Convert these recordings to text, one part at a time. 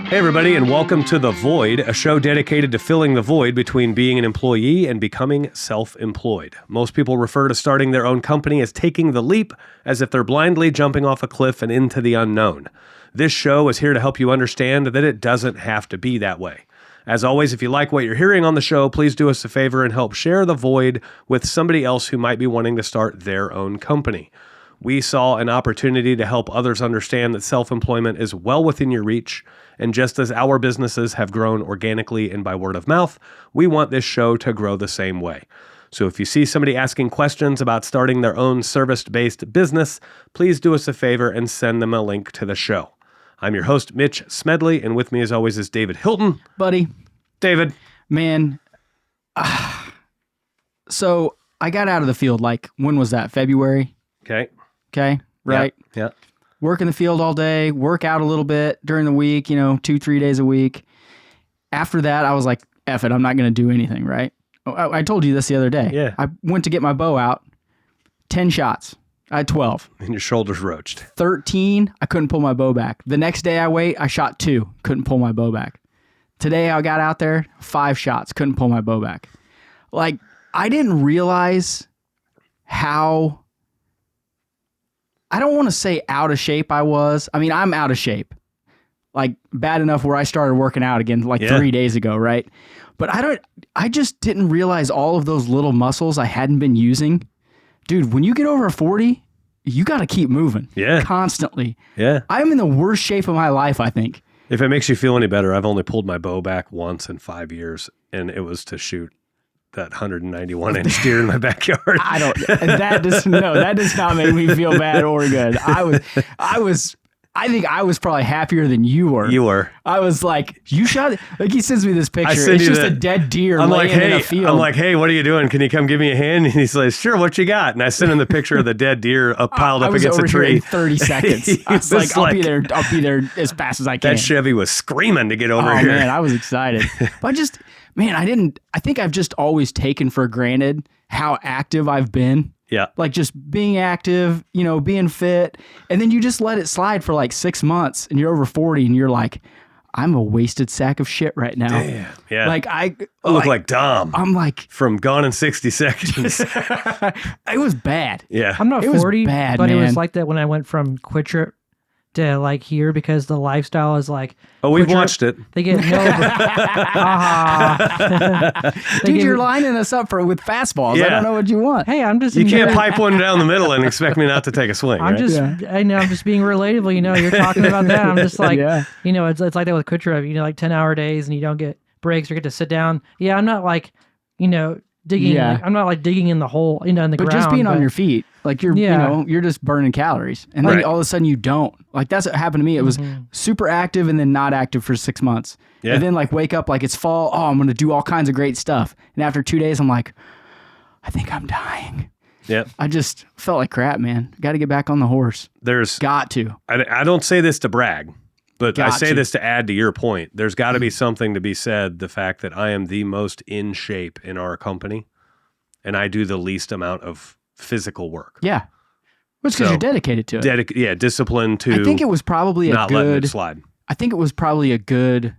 Hey everybody, and welcome to The Void, a show dedicated to filling the void between being an employee and becoming self-employed. Most people refer to starting their own company as taking the leap, as if they're blindly jumping off a cliff and into the unknown. This show is here to help you understand that it doesn't have to be that way. As always, if you like what you're hearing on the show, please do us a favor and help share The Void with somebody else who might be wanting to start their own company. We saw an opportunity to help others understand that self-employment is well within your reach, and just as our businesses have grown organically and by word of mouth, we want this show to grow the same way. So if you see somebody asking questions about starting their own service-based business, please do us a favor and send them a link to the show. I'm your host, Mitch Smedley, and with me as always is David Hilton. Buddy. David. Man. So I got out of the field, when was that? February? Okay. Right. Yeah. Work in the field all day, work out a little bit during the week, 2-3 days a week. After that, I was like, F it, I'm not going to do anything, right? I told you this the other day. Yeah. I went to get my bow out, 10 shots. I had 12. And your shoulders roached. 13, I couldn't pull my bow back. The next day I shot 2, couldn't pull my bow back. Today I got out there, 5 shots, couldn't pull my bow back. I didn't realize how... I don't want to say out of shape I was. I mean, I'm out of shape. Bad enough where I started working out again 3 days ago, right? But I just didn't realize all of those little muscles I hadn't been using. Dude, when you get over 40, you got to keep moving. Yeah. Constantly. Yeah. I'm in the worst shape of my life, I think. If it makes you feel any better, I've only pulled my bow back once in 5 years, and it was to shoot that 191-inch deer in my backyard. That does not make me feel bad or good. I think I was probably happier than you were. You were. I was like, you shot, he sends me this picture. It's just a dead deer laying in a field. I'm like, hey, what are you doing? Can you come give me a hand? And he's like, sure, what you got? And I sent him the picture of the dead deer piled up against a tree. In 30 seconds. I was like, I'll be there as fast as I can. That Chevy was screaming to get over here. Oh man, I was excited. But I think I've just always taken for granted how active I've been. Yeah. Just being active, being fit. And then you just let it slide for 6 months and you're over 40 and you're like, I'm a wasted sack of shit right now. Damn. Yeah. I look like Dom. I'm like. From Gone in 60 Seconds. It was bad. Yeah. I'm not 40, bad, but man. It was like that when I went from Quit Trip to here because the lifestyle is we've watched it. They get Dude, you're lining us up with fastballs. Yeah. I don't know what you want. Hey, I'm just you can't pipe one down the middle and expect me not to take a swing. I'm just being relatable. You're talking about that. I'm just like, yeah. It's like that with Quit Trip. 10-hour days and you don't get breaks or get to sit down. Yeah, I'm not digging. Yeah. I'm not digging in the hole, in the ground. But just being on your feet, you're just burning calories, and then all of a sudden you don't. That's what happened to me. It was super active and then not active for 6 months, and then wake up it's fall. Oh, I'm gonna do all kinds of great stuff, and after 2 days, I'm like, I think I'm dying. Yep. I just felt like crap, man. Got to get back on the horse. Got to. I don't say this to brag, but I say this to add to your point. There's got to be something to be said, the fact that I am the most in shape in our company, and I do the least amount of physical work. Yeah. Well, it's because you're dedicated to it. Discipline to I think it was probably not letting it slide. I think it was probably a good,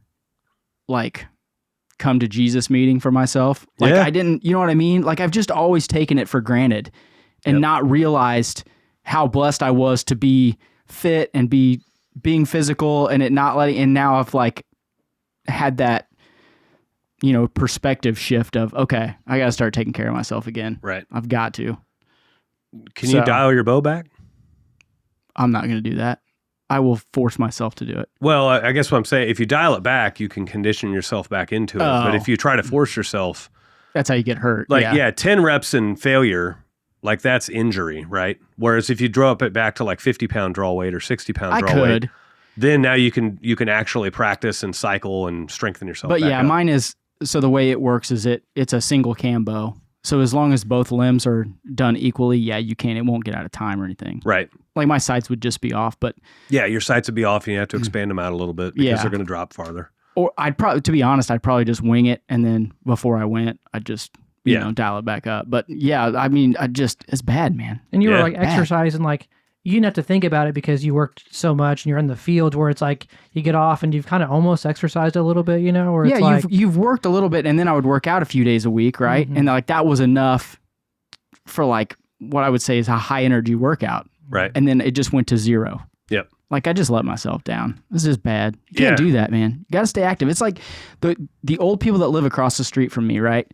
come to Jesus meeting for myself. I didn't, you know what I mean? I've just always taken it for granted and not realized how blessed I was to be fit and being physical and it not letting, and now I've had that, perspective shift of, okay, I got to start taking care of myself again. Right. I've got to. Can you dial your bow back? I'm not going to do that. I will force myself to do it. Well, I guess what I'm saying, if you dial it back, you can condition yourself back into it. But if you try to force yourself, that's how you get hurt. 10 reps and failure, that's injury, right? Whereas if you drop it back to 50-pound draw weight or 60-pound draw weight, then now you can actually practice and cycle and strengthen yourself. But back up. Mine is, so the way it works is it's a single cam bow. So as long as both limbs are done equally, you can. It won't get out of time or anything. Right. My sights would just be off, but yeah, your sights would be off, and you have to expand them out a little bit because they're going to drop farther. Or to be honest, I'd probably just wing it, and then before I went, I'd just dial it back up. But it's bad, man. And you were exercising you didn't have to think about it because you worked so much and you're in the field where it's like you get off and you've kind of almost exercised a little bit, you know? Or Yeah, it's like, you've worked a little bit, and then I would work out a few days a week, right? And like that was enough for like what I would say is a high energy workout. Right. And then it just went to zero. Yep. Like I just let myself down. This is bad. You can't do that, man. You got to stay active. It's like the old people that live across the street from me, right?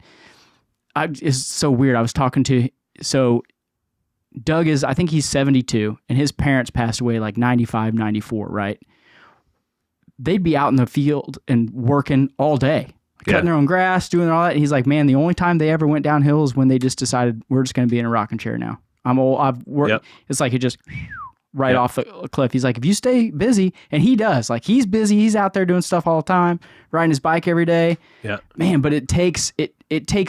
It's so weird. I was talking to Doug I think he's 72, and his parents passed away like 95, 94, right? They'd be out in the field and working all day, cutting their own grass, doing all that. And he's like, man, the only time they ever went downhill is when they just decided we're just going to be in a rocking chair now. I'm old. I've worked. Yep. It's like it just off the cliff. He's like, if you stay busy, and he does, like he's busy. He's out there doing stuff all the time, riding his bike every day. Yeah. Man, but it takes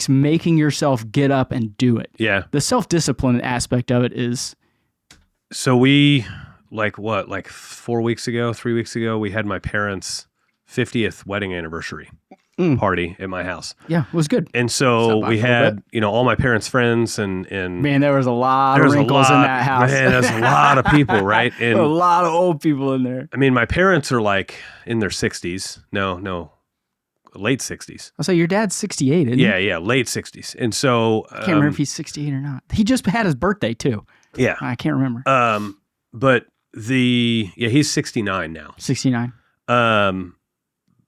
making yourself get up and do it. Yeah. The self-discipline aspect of it is. So we, like 3 weeks ago, we had my parents' 50th wedding anniversary party at my house. Yeah, it was good. And so we had, all my parents' friends and Man, there was a lot of wrinkles in that house. Man, there's a lot of people, right? And a lot of old people in there. I mean, my parents are like in their 60s. No, late 60s. I'll say your dad's 68, isn't he? Yeah, late 60s. And so I can't remember if he's 68 or not. He just had his birthday too. Yeah. I can't remember. But he's 69 now. 69.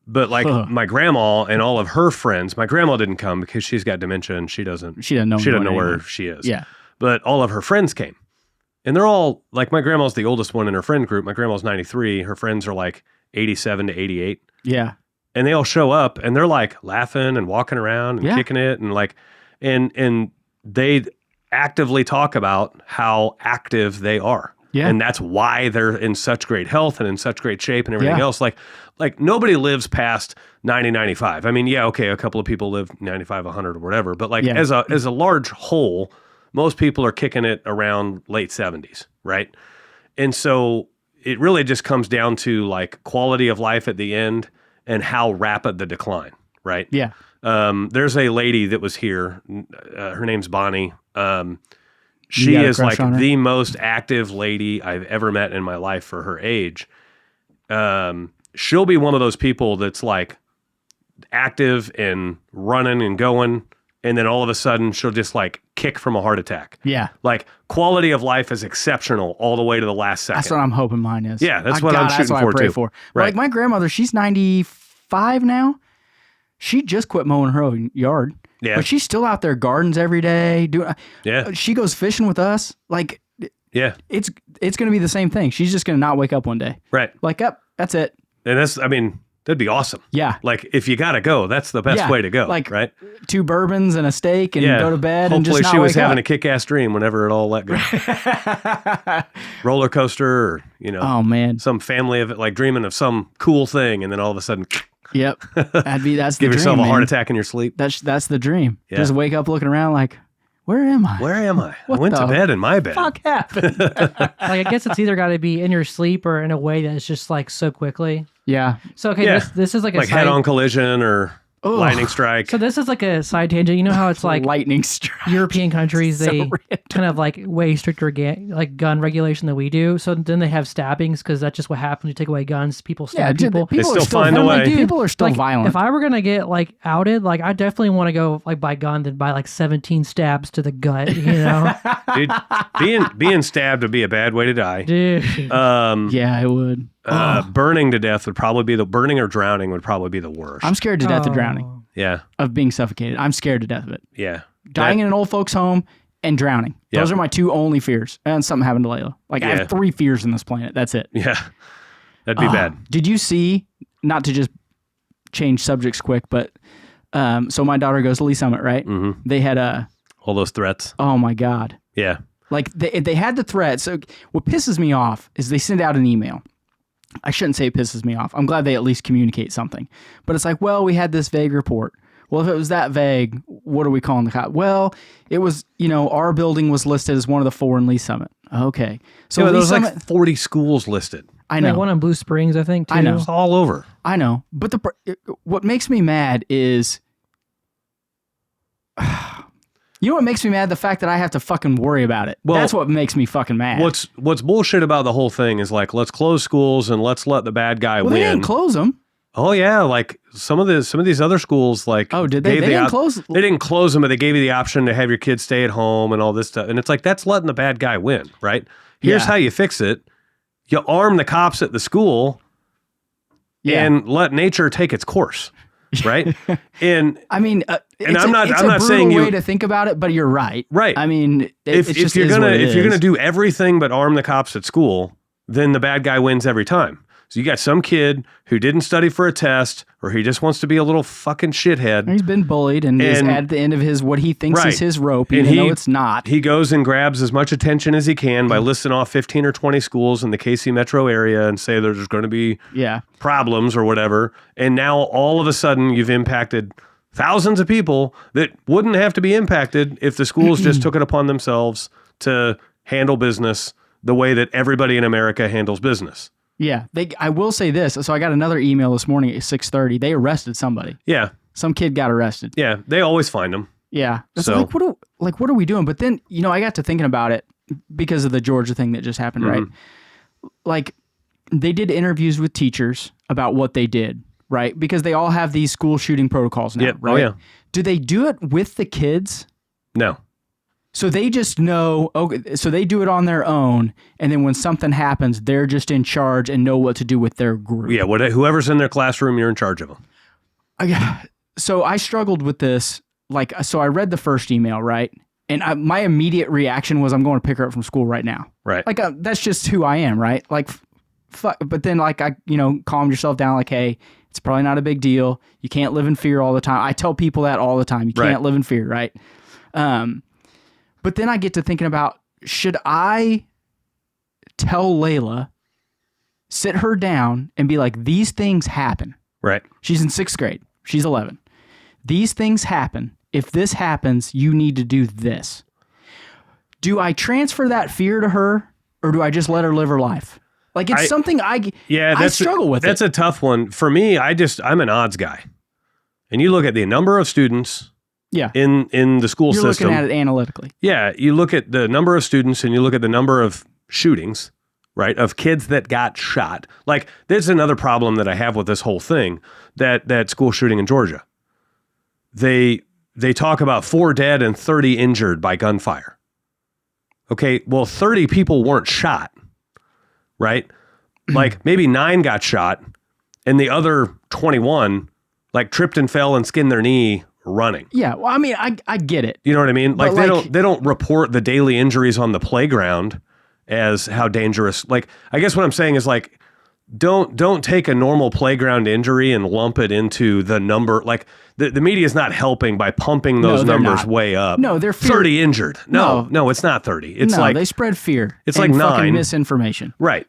But like my grandma and all of her friends, my grandma didn't come because she's got dementia and she doesn't know where she is. Yeah. But all of her friends came. And they're all like, my grandma's the oldest one in her friend group. My grandma's 93. Her friends are like 87 to 88. Yeah. And they all show up and they're like laughing and walking around and kicking it and like, and they actively talk about how active they are. Yeah. And that's why they're in such great health and in such great shape and everything else. Like nobody lives past 90, 95. I mean, a couple of people live 95, 100 or whatever. But like as a large whole, most people are kicking it around late 70s, right? And so it really just comes down to like quality of life at the end and how rapid the decline, right? Yeah. There's a lady that was here. Her name's Bonnie. She is like the most active lady I've ever met in my life for her age. She'll be one of those people that's like active and running and going, and then all of a sudden she'll just like kick from a heart attack. Yeah. Like quality of life is exceptional all the way to the last second. That's what I'm hoping mine is. Yeah, that's what I'm shooting for too. Right. Like my grandmother, she's 95 now. She just quit mowing her own yard. Yeah. But she's still out there gardens every day. Yeah. She goes fishing with us. Like, yeah, it's going to be the same thing. She's just going to not wake up one day. Right. Like, that's it. And that'd be awesome. Yeah. Like if you got to go, that's the best way to go. Like, right? 2 bourbons and a steak and go to bed. Hopefully and just not she was wake having up. a kick-ass dream whenever it all let go. Roller coaster or, oh man, some family of it, like dreaming of some cool thing. And then all of a sudden, yep. That's the give dream, yourself a man. heart attack in your sleep. That's the dream. Yeah. Just wake up looking around like, where am I? Where am I? What I went the to bed in my bed. Fuck happened? like I guess it's either got to be in your sleep or in a way that it's just like so quickly. Yeah. So okay, this is like a like head-on collision or lightning strike. So this is like a side tangent. You know how it's like lightning strike. European countries, they random. kind of like way stricter gun regulation than we do. So then they have stabbings because that's just what happens. You take away guns, people stab people. They are still find a way. People are still like, violent. If I were gonna get like outed, like I definitely want to go like by gun than by like 17 stabs to the gut. You know, Dude, being stabbed would be a bad way to die. dude. Yeah, it would. Burning to death would probably be burning or drowning would probably be the worst. I'm scared to death of drowning, yeah, of being suffocated. I'm scared to death of it. yeah. Dying in an old folks' home and drowning. Yeah. Those are my 2 only fears. And something happened to Layla. Like I have 3 fears in this planet. That's it. Yeah, that'd be bad. Did you see? Not to just change subjects quick, but so my daughter goes to Lee Summit, right? Mm-hmm. They had All those threats. oh my God. Yeah, Like they had the threat. So what pisses me off is they send out an email. I shouldn't say it pisses me off. I'm glad they at least communicate something. But it's like, well, we had this vague report. Well, if it was that vague, what are we calling the cop? Well, it was, our building was listed as one of the 4 in Lee Summit. Okay. So there Lee was Summit, like 40 schools listed. I know. Like one in Blue Springs, I think. Too. I know. It's all over. I know. But what makes me mad is You know what makes me mad? The fact that I have to fucking worry about it. Well, that's what makes me fucking mad. What's bullshit about the whole thing is like, let's close schools and let's let the bad guy win. They didn't close them. Oh yeah, like some of these other schools, like did they? They didn't close. They didn't close them, but they gave you the option to have your kids stay at home and all this stuff. And it's like that's letting the bad guy win, right? Here's how you fix it: you arm the cops at the school, and let nature take its course, right? And I mean, I'm not saying way to think about it, but you're right. Right. I mean, if you're gonna do everything but arm the cops at school, then the bad guy wins every time. So you got some kid who didn't study for a test, or he just wants to be a little fucking shithead. He's been bullied and is at the end of his what he thinks is his rope, even though it's not. He goes and grabs as much attention as he can by listing off 15 or 20 schools in the KC metro area and say there's going to be problems or whatever. And now all of a sudden you've impacted thousands of people that wouldn't have to be impacted if the schools just took it upon themselves to handle business the way that everybody in America handles business. Yeah, I will say this. So I got another email this morning at 6:30. They arrested somebody. Yeah. Some kid got arrested. Yeah, they always find them. Yeah. So what are we doing? But then, I got to thinking about it because of the Georgia thing that just happened, right? Like, they did interviews with teachers about what they did, right? Because they all have these school shooting protocols now, right? Oh, yeah. Do they do it with the kids? No. So they just know, so they do it on their own, and then when something happens, they're just in charge and know what to do with their group. Yeah, whoever's in their classroom, you're in charge of them. So I struggled with this. So I read the first email, right? And my immediate reaction was, I'm going to pick her up from school right now. Right. That's just who I am, right? Fuck. But then, calmed yourself down, hey, it's probably not a big deal. You can't live in fear all the time. I tell people that all the time. You can't live in fear, right? But then I get to thinking about, should I tell Layla, sit her down and be like, these things happen. Right. She's in 6th grade. She's 11. These things happen. If this happens, you need to do this. Do I transfer that fear to her, or do I just let her live her life? It's something I struggle with. That's a tough one. For me, I'm an odds guy. And you look at the number of students in the school system. You're looking at it analytically. Yeah, you look at the number of students and you look at the number of shootings, right, of kids that got shot. There's another problem that I have with this whole thing, that school shooting in Georgia. They talk about 4 dead and 30 injured by gunfire. Okay, well, 30 people weren't shot, right? Maybe 9 got shot and the other 21 tripped and fell and skinned their knee running. Yeah, well, I mean, I get it. You know what I mean? They don't report the daily injuries on the playground as how dangerous. I guess what I'm saying is don't take a normal playground injury and lump it into the number. The media is not helping by pumping those numbers way up. No, they're 30 injured. No, it's not 30. It's they spread fear. It's and 9 misinformation. Right.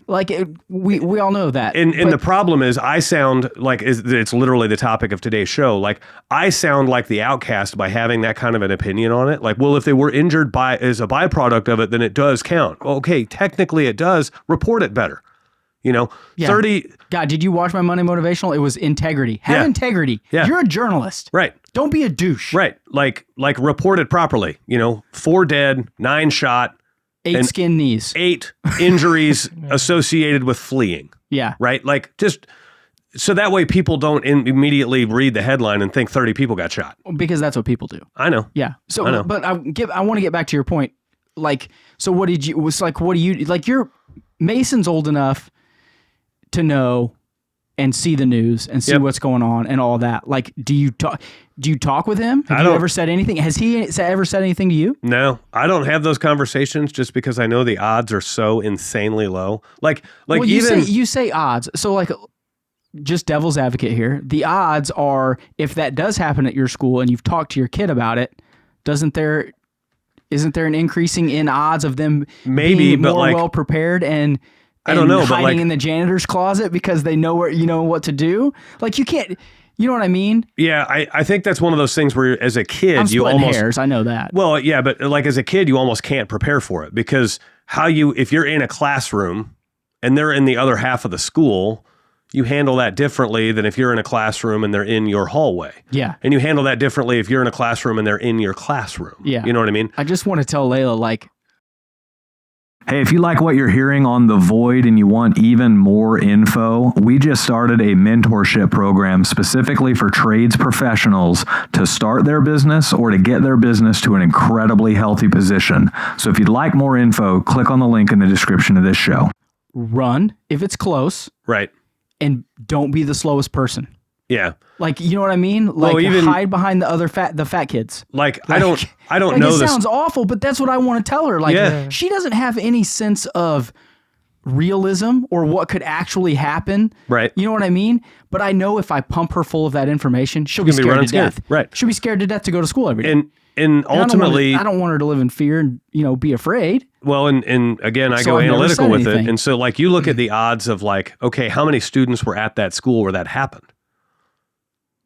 We all know that. And the problem is, I sound it's literally the topic of today's show. I sound like the outcast by having that kind of an opinion on it. Well, if they were injured as a byproduct of it, then it does count. Okay, technically it does. Report it better. 30. God, did you watch my Monday Motivational? It was integrity. Have integrity. Yeah. You're a journalist. Right. Don't be a douche. Right. Report it properly. 4 dead, 9 shot. 8 skinned knees. 8 injuries associated with fleeing. Yeah. Right. Just so that way people don't immediately read the headline and think 30 people got shot. Because that's what people do. I know. Yeah. So, I know. But I want to get back to your point. So what did you, what do you, you're, Mason's old enough to know and see the news and see what's going on and all that. Do you talk with him? Have you ever said anything? Has he ever said anything to you? No, I don't have those conversations just because I know the odds are so insanely low. You say odds. So just devil's advocate here. The odds are, if that does happen at your school and you've talked to your kid about it, isn't there an increasing in odds of them being more well prepared and I don't know, hiding in the janitor's closet because they know what to do? You can't, you know what I mean? Yeah, I think that's one of those things where as a kid you almost hairs, I know that. Well, yeah, but as a kid you almost can't prepare for it because if you're in a classroom and they're in the other half of the school, you handle that differently than if you're in a classroom and they're in your hallway. Yeah. And you handle that differently if you're in a classroom and they're in your classroom. Yeah. You know what I mean? I just want to tell Layla, like, Hey, if you like what you're hearing on The Void and you want even more info, we just started a mentorship program specifically for trades professionals to start their business or to get their business to an incredibly healthy position. So if you'd like more info, click on the link in the description of this show. run if it's close, Right. and don't be the slowest person. Yeah. Like, you know what I mean? Like, even- hide behind the fat kids. Like, I don't Like, know it this. sounds awful, but that's what I want to tell her. Like, Yeah. she doesn't have any sense of realism or what could actually happen. Right. You know what I mean? But I know if I pump her full of that information, she'll be gonna be scared running to death. scared. Right. She'll be scared to death to go to school every day. And And ultimately, I don't want her to live in fear and, be afraid. well, and again, I So go I've never analytical said with it. anything. And so, like, you look at the odds of, like, okay, how many students were at that school where that happened?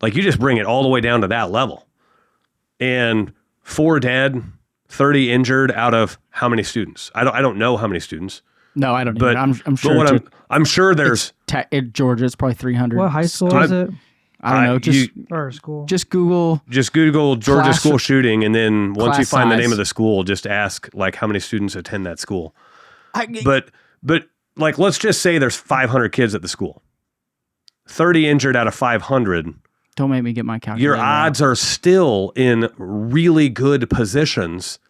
Like, you just bring it all the way down to that level. And 4 dead, 30 injured out of how many students? I don't know how many students. No, I don't know. But I'm sure. But what I'm sure there's Georgia, it's probably 300. What high school is it? I don't know. Or school? Just Google. just Google Georgia Class- school shooting, and then once you class find the size. name of the school, just ask like how many students attend that school. But But like, let's just say there's 500 kids at the school. 30 injured out of 500. don't make me get my calculator. Your out. odds are still in really good positions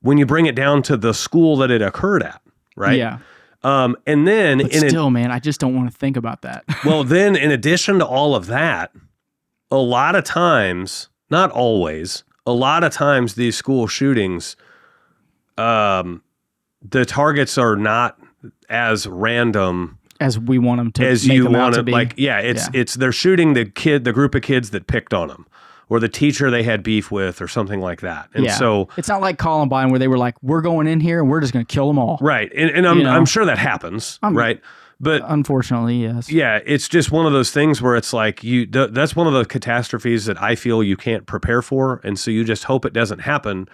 when you bring it down to the school that it occurred at, right? Yeah. And then But still, man, I just don't want to think about that. well, then in addition to all of that, a lot of times, not always, a lot of times these school shootings, the targets are not as random As we want them to as make you them out want to to. be. Like, yeah, it's they're shooting the group of kids that picked on them, or the teacher they had beef with, or something like that. And so, it's not like Columbine where they were like, we're going in here and we're just going to kill them all. right, and I'm sure that happens, right? But Unfortunately, yes. yeah, it's just one of those things where it's like that's one of the catastrophes that I feel you can't prepare for, and so you just hope it doesn't happen.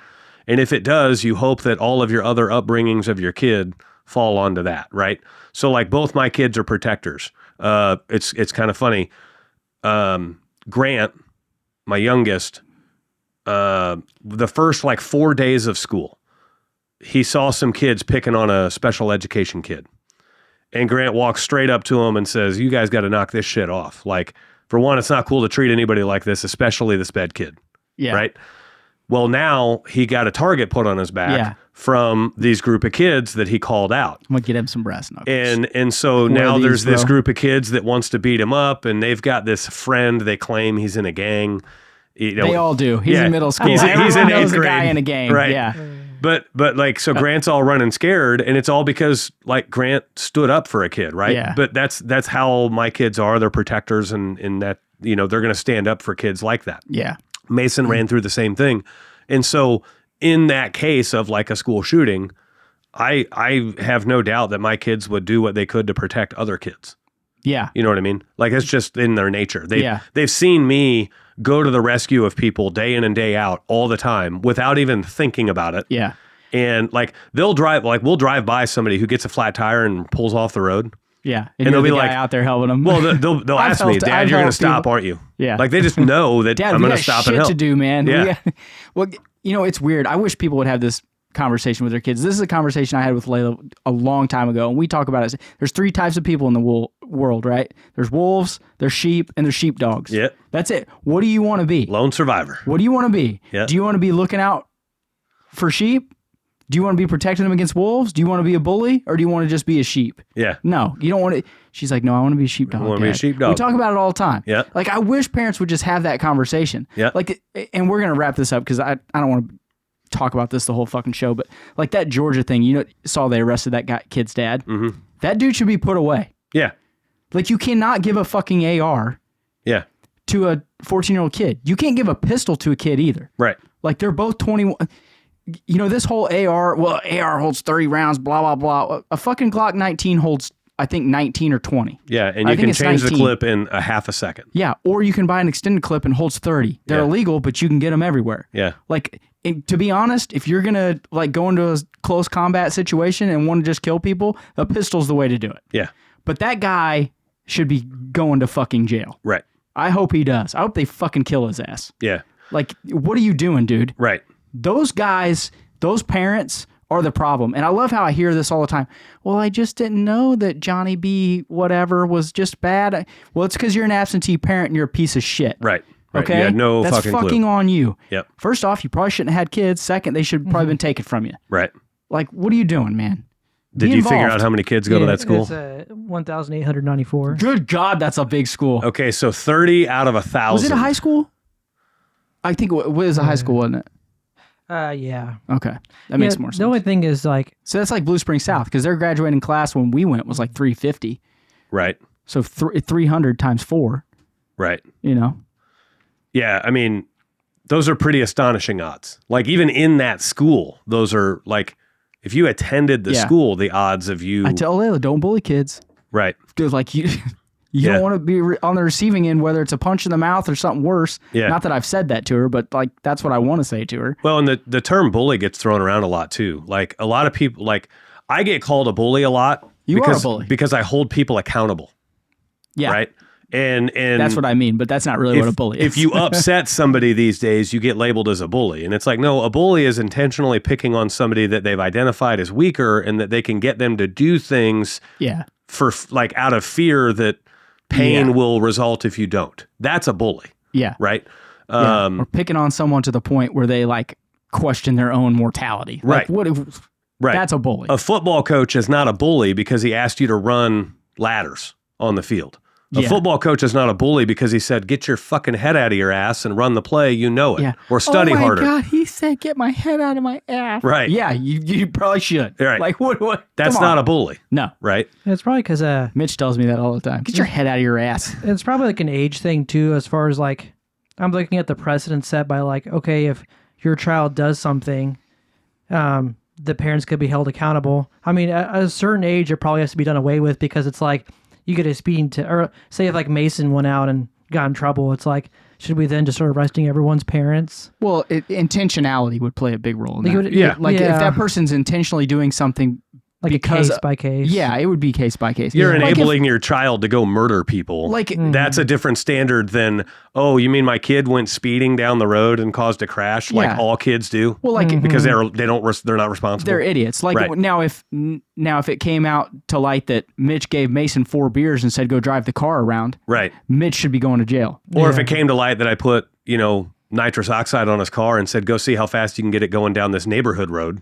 And if it does, you hope that all of your other upbringings of your kid fall onto that, right? So like both my kids are protectors. It's kind of funny. Grant, my youngest, the first like 4 days of school, he saw some kids picking on a special education kid. And Grant walks straight up to him and says, "You guys got to knock this shit off. Like, for one, it's not cool to treat anybody like this, especially the sped kid." Yeah. Right? Well, now he got a target put on his back from these group of kids that he called out. I'm going to get him some brass knuckles. And so One now of these, there's this bro. group of kids that wants to beat him up, and they've got this friend. They claim he's in a gang. You know, They all do. He's yeah, in middle school. he's Everyone in knows eighth a guy grade. in a gang. Right. Yeah. But like, so Grant's all running scared, and it's all because like Grant stood up for a kid, right? Yeah. But that's how my kids are. They're protectors, and in that, they're going to stand up for kids like that. Yeah. Mason ran through the same thing. And so in that case of like a school shooting, I have no doubt that my kids would do what they could to protect other kids. Yeah. You know what I mean? Like, it's just in their nature. Yeah. They've seen me go to the rescue of people day in and day out all the time without even thinking about it. Yeah. And like, we'll drive by somebody who gets a flat tire and pulls off the road. Yeah. And you're they'll be the guy like, out there helping them. Well, they'll I've ask me, helped- "Dad, I've you're going to helped stop, people. aren't you?" Yeah. Like, they just know that Dad, I'm we going to got stop shit and help. to do, man. Yeah. Well, it's weird. I wish people would have this conversation with their kids. This is a conversation I had with Layla a long time ago, and we talk about it. There's 3 types of people in the world, right? There's wolves, there's sheep, and there's sheepdogs. Yeah. That's it. What do you want to be? Lone survivor. What do you want to be? Yeah. Do you want to be looking out for sheep? Do you want to be protecting them against wolves? Do you want to be a bully, or do you want to just be a sheep? Yeah. No, you don't want to. She's like, no, I want to be a sheepdog. I wanna be a Dad." sheepdog. We talk about it all the time. Yeah. Like, I wish parents would just have that conversation. Yeah. Like, and we're gonna wrap this up because I don't want to talk about this the whole fucking show, but like that Georgia thing, saw they arrested that kid's dad. Mm-hmm. That dude should be put away. Yeah. Like, you cannot give a fucking AR Yeah. to a 14-year-old kid. You can't give a pistol to a kid either. Right. Like, they're both 21. This whole AR holds 30 rounds, blah, blah, blah. A fucking Glock 19 holds, I think, 19 or 20. Yeah. And I you think can it's change the 19. clip in a half a second. Yeah, or you can buy an extended clip and holds 30. They're Yeah. illegal, but you can get them everywhere. Yeah. Like, to be honest, if you're going to like go into a close combat situation and want to just kill people, a pistol's the way to do it. Yeah. But that guy should be going to fucking jail. Right. I hope he does. I hope they fucking kill his ass. Yeah. Like, what are you doing, dude? Right. Those guys, those parents are the problem. And I love how I hear this all the time. Well, I just didn't know that Johnny B. whatever was just bad. Well, it's because you're an absentee parent and you're a piece of shit. Right. Right. Okay? You had no That's fucking fucking clue. on you. Yep. First off, you probably shouldn't have had kids. Second, they should probably been taken from you. Right. Like, what are you doing, man? Did Be you figure involved. out how many kids go to that school? It's 1,894. Good God, that's a big school. Okay, so 30 out of 1,000. Was it a high school? I think it was a high school, wasn't it? Yeah. Okay. That makes more sense. The only thing is like, So that's like Blue Spring South, because their graduating class when we went was like 350. Right. So 300 times 4, Right. you know? Yeah, I mean, those are pretty astonishing odds. Like, even in that school, those are like, if you attended the Yeah. school, the odds of you. I tell Layla, don't bully kids. Right. Because like you Yeah. don't want to be on the receiving end, whether it's a punch in the mouth or something worse. Yeah. Not that I've said that to her, but like that's what I want to say to her. Well, and the term bully gets thrown around a lot too. Like, a lot of people, like, I get called a bully a lot. You are a bully. Because I hold people accountable. Yeah. Right. And That's what I mean, but that's not really what a bully is. If you upset somebody these days, you get labeled as a bully. And it's like, no, a bully is intentionally picking on somebody that they've identified as weaker and that they can get them to do things yeah. for like out of fear that pain Yeah. will result if you don't. That's a bully, Yeah. right? Yeah. Or picking on someone to the point where they like question their own mortality. Like, Right. what if, Right. That's a bully. A football coach is not a bully because he asked you to run ladders on the field. A Yeah. football coach is not a bully because he said, get your fucking head out of your ass and run the play, you know it. Yeah. Or study harder. Oh my God, he said, get my head out of my ass. Right. Yeah, you probably should. Right. Like, what? That's come on. not a bully, No. right? it's probably because Mitch tells me that all the time. Get your head out of your ass. it's probably like an age thing too, as far as like, I'm looking at the precedent set by like, okay, if your child does something, the parents could be held accountable. I mean, at a certain age, it probably has to be done away with because it's like you get a speeding or say if like Mason went out and got in trouble, it's like, should we then just start arresting everyone's parents? Well, intentionality would play a big role in Like, that. it would- Yeah. Like, yeah. if that person's intentionally doing something Like because a case by case. Yeah, it would be case by case. You're Like, enabling your child to go murder people. Like, That's a different standard than, oh, you mean my kid went speeding down the road and caused a crash like Yeah. all kids do? well, like Because they're not responsible. they're idiots. Like Right. now, if it came out to light that Mitch gave Mason 4 beers and said go drive the car around, Right. Mitch should be going to jail. Or if it came to light that I put, nitrous oxide on his car and said, go see how fast you can get it going down this neighborhood road,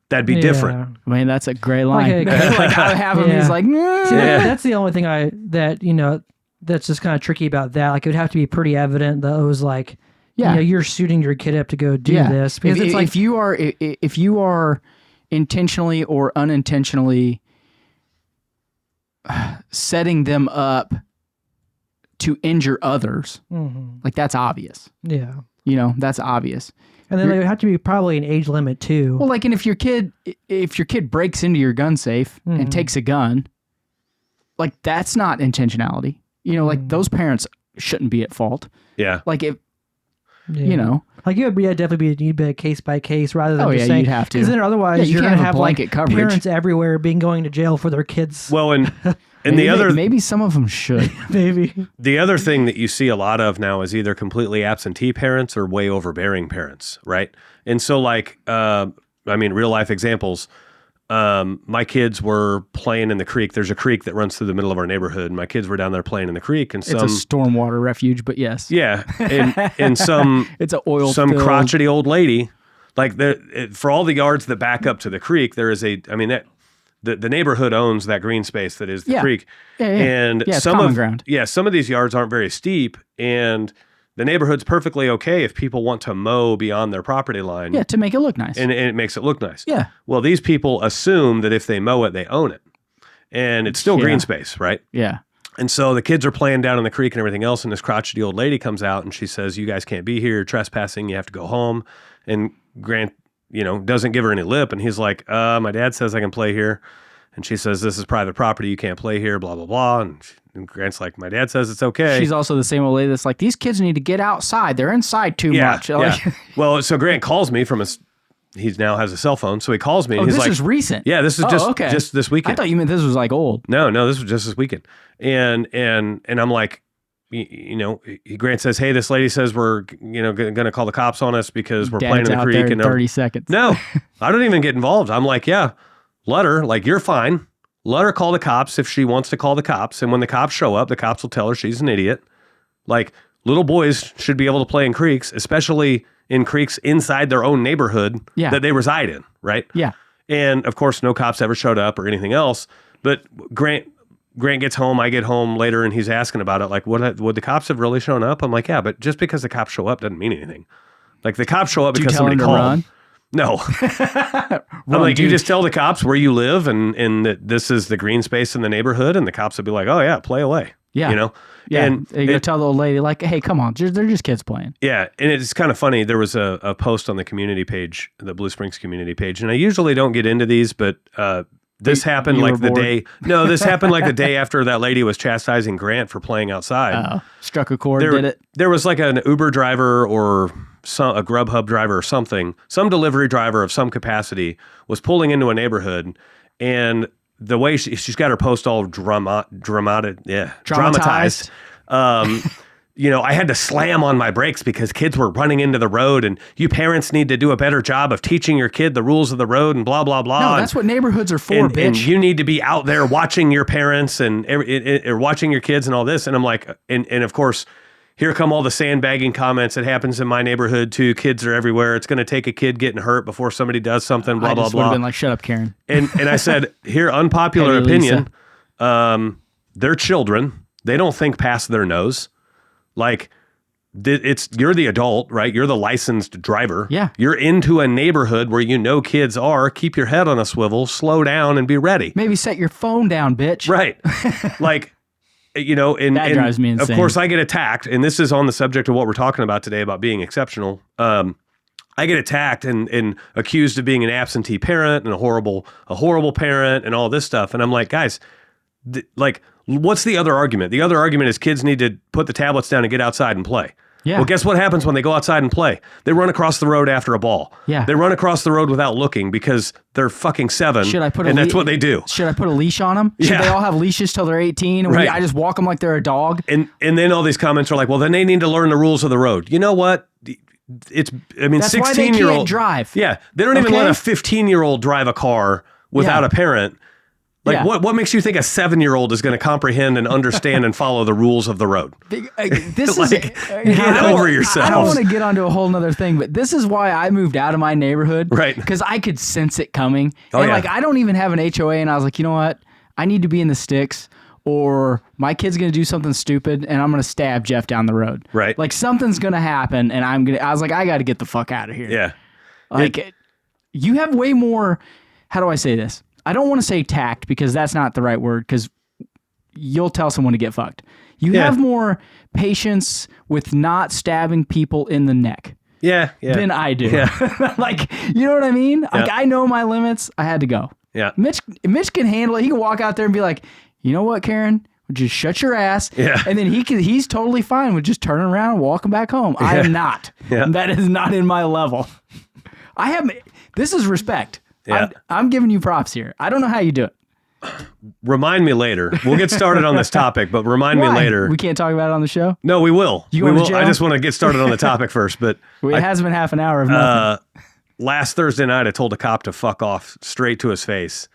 that'd be different. I mean, that's a gray line. Okay. Like I have him, Yeah. he's like, nah. See, that's the only thing that's just kind of tricky about that. Like it would have to be pretty evident that it was like, Yeah. you're shooting your kid up to go do Yeah. this because if, it's like if you are intentionally or unintentionally setting them up to injure others, like that's obvious. yeah. That's obvious. And then there would have to be probably an age limit too. Well, like, and if your kid breaks into your gun safe and takes a gun, like that's not intentionality. Like those parents shouldn't be at fault. Yeah. Like if Yeah. Like it would be definitely be a case by case rather than Oh, just yeah, saying you'd have to. because then otherwise Yeah, you you're can't gonna have have like blanket coverage. parents everywhere going to jail for their kids. Well, and maybe, maybe some of them should. Maybe. the other thing that you see a lot of now is either completely absentee parents or way overbearing parents, right? And so like, real life examples, my kids were playing in the creek. There's a creek that runs through the middle of our neighborhood. And my kids were down there playing in the creek and It's a stormwater refuge, but yes. yeah. And some It's an oil some filled- crotchety old lady, like for all the yards that back up to the creek, there is the neighborhood owns that green space that is the Yeah. creek. Yeah, yeah. And Yeah, it's some common of ground. Yeah, some of these yards aren't very steep and the neighborhood's perfectly okay if people want to mow beyond their property line. Yeah, to make it look nice. And it makes it look nice. Yeah. Well, these people assume that if they mow it, they own it. And it's still Yeah. green space, right? Yeah. And so the kids are playing down in the creek and everything else, and this crotchety old lady comes out and she says, you guys can't be here, you're trespassing, you have to go home. And Grant, doesn't give her any lip. And he's like, my dad says I can play here. And she says, this is private property, you can't play here, blah, blah, blah. And Grant's like, my dad says it's okay. She's also the same old lady that's like, these kids need to get outside. They're inside too much. Yeah. Like, Well, so Grant calls me from his he now has a cell phone, so he calls me. And Oh, he's this like, is recent. yeah, this is just this weekend. I thought you meant this was like old. No, this was just this weekend. And I'm like, Grant says, hey, this lady says we're, going to call the cops on us because we're playing in the out creek. there in And 30 seconds. no, I don't even get involved. I'm like, yeah, let her, like, you're fine. Let her call the cops if she wants to call the cops. And when the cops show up, the cops will tell her she's an idiot. Like, little boys should be able to play in creeks, especially in creeks inside their own neighborhood that they reside in, right? Yeah. And of course, no cops ever showed up or anything else. But Grant gets home, I get home later, and he's asking about it. Like, would the cops have really shown up? I'm like, yeah, but just because the cops show up doesn't mean anything. Like, the cops show up because somebody called. Run? No. I'm like, you just tell the cops where you live and that this is the green space in the neighborhood, and the cops would be like, oh yeah, play away. Yeah. Yeah. And you go tell the old lady, like, hey, come on, they're just kids playing. Yeah. And it's kind of funny. There was a post on the community page, the Blue Springs community page, and I usually don't get into these, but this happened like the day. No, this happened like the day after that lady was chastising Grant for playing outside. Struck a chord, did it? There was like an Uber driver or a Grubhub driver or something, some delivery driver of some capacity was pulling into a neighborhood, and the way she's got her post all dramatized. I had to slam on my brakes because kids were running into the road, and you parents need to do a better job of teaching your kid the rules of the road and blah, blah, blah. No, that's what neighborhoods are for, bitch. And you need to be out there watching your parents and watching your kids and all this. And I'm like, and of course, here come all the sandbagging comments. It happens in my neighborhood too. Kids are everywhere. It's going to take a kid getting hurt before somebody does something, blah, blah, blah. I just would have been like, shut up, Karen. And I said, here, unpopular opinion, they're children. They don't think past their nose. Like, you're the adult, right? You're the licensed driver. Yeah. You're into a neighborhood where kids are. Keep your head on a swivel, slow down, and be ready. Maybe set your phone down, bitch. Right. Like, that drives me insane. Of course, I get attacked, and this is on the subject of what we're talking about today about being exceptional. I get attacked and accused of being an absentee parent and a horrible parent and all this stuff. And I'm like, guys, what's the other argument? The other argument is kids need to put the tablets down and get outside and play. Yeah. Well, guess what happens when they go outside and play? They run across the road after a ball. Yeah. They run across the road without looking because they're fucking 7. That's what they do. Should I put a leash on them? Should they all have leaches till they're 18? And I just walk them like they're a dog? And then all these comments are like, well, then they need to learn the rules of the road. You know what? That's 16-year-old. Why they can't drive. Yeah. They don't even let a 15-year-old drive a car without a parent. Like, what makes you think a 7-year-old is going to comprehend and understand and follow the rules of the road? This get over yourself. I don't want to get onto a whole nother thing, but this is why I moved out of my neighborhood. Right. Because I could sense it coming. I don't even have an HOA, and I was like, you know what? I need to be in the sticks, or my kid's going to do something stupid, and I'm going to stab Jeff down the road. Right. Like, something's going to happen, and I was like, I got to get the fuck out of here. Yeah. Like, you have way more, how do I say this? I don't want to say tact because that's not the right word, because you'll tell someone to get fucked. You have more patience with not stabbing people in the neck than I do. Yeah. Like, you know what I mean? Like, I know my limits. I had to go. Yeah. Mitch can handle it. He can walk out there and be like, you know what, Karen? Just shut your ass. Yeah. And then he's totally fine with just turning around and walking back home. I am not. Yeah. That is not in my level. This is respect. Yeah. I'm giving you props here. I don't know how you do it. Remind me later. We'll get started on this topic, but remind me later. We can't talk about it on the show? No, we will. You we going to will. jail? I just want to get started on the topic first. But it hasn't been half an hour of nothing. Last Thursday night, I told a cop to fuck off straight to his face.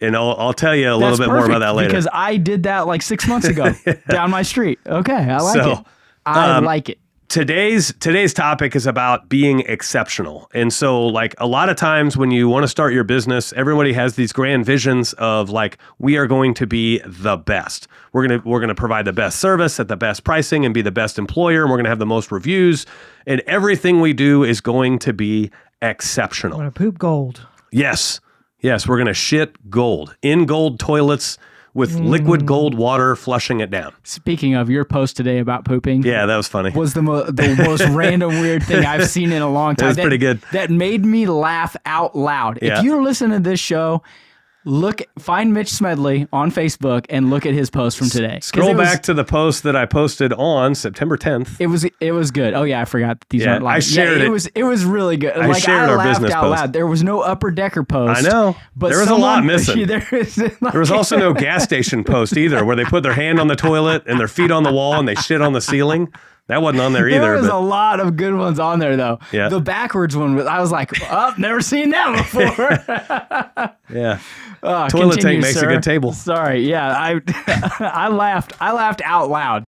And I'll tell you a little bit more about that later. Because I did that like 6 months ago down my street. Okay, I like it. I like it. Today's topic is about being exceptional. And so, like, a lot of times when you want to start your business, everybody has these grand visions of, like, we are going to be the best. We're going to provide the best service at the best pricing and be the best employer, and we're going to have the most reviews, and everything we do is going to be exceptional. I'm going to poop gold. Yes, we're going to shit gold in gold toilets with liquid gold water flushing it down. Speaking of your post today about pooping. Yeah, that was funny. Was the most random weird thing I've seen in a long time. That was pretty good. That made me laugh out loud. Yeah. If you're listening to this show, Find Mitch Smedley on Facebook and look at his post from today. Scroll back to the post that I posted on September 10th. It was good. Oh yeah, I forgot that these aren't live. I shared it. It was really good. I shared our laughed business out post. loud. There was no Upper Decker post. I know. But there was a lot missing. There was also no gas station post either, where they put their hand on the toilet and their feet on the wall and they shit on the ceiling. That wasn't on there either. There was a lot of good ones on there, though. Yeah. The backwards one, I was like, oh, never seen that before. Yeah. Toilet tank makes a good table. Sorry. Yeah. I laughed out loud.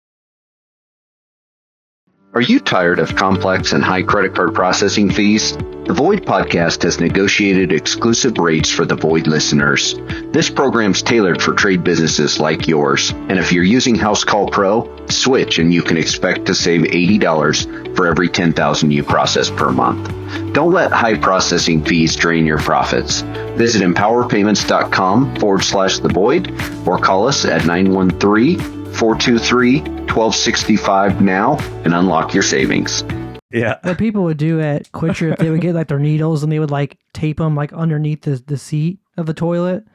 Are you tired of complex and high credit card processing fees? The Void Podcast has negotiated exclusive rates for the Void listeners. This program's tailored for trade businesses like yours. And if you're using House Call Pro, switch and you can expect to save $80 for every 10,000 you process per month. Don't let high processing fees drain your profits. Visit empowerpayments.com/the Void or call us at 913-423-1265 now and unlock your savings. Yeah. What people would do at Quick Trip, they would get like their needles and they would like tape them like underneath the seat of the toilet.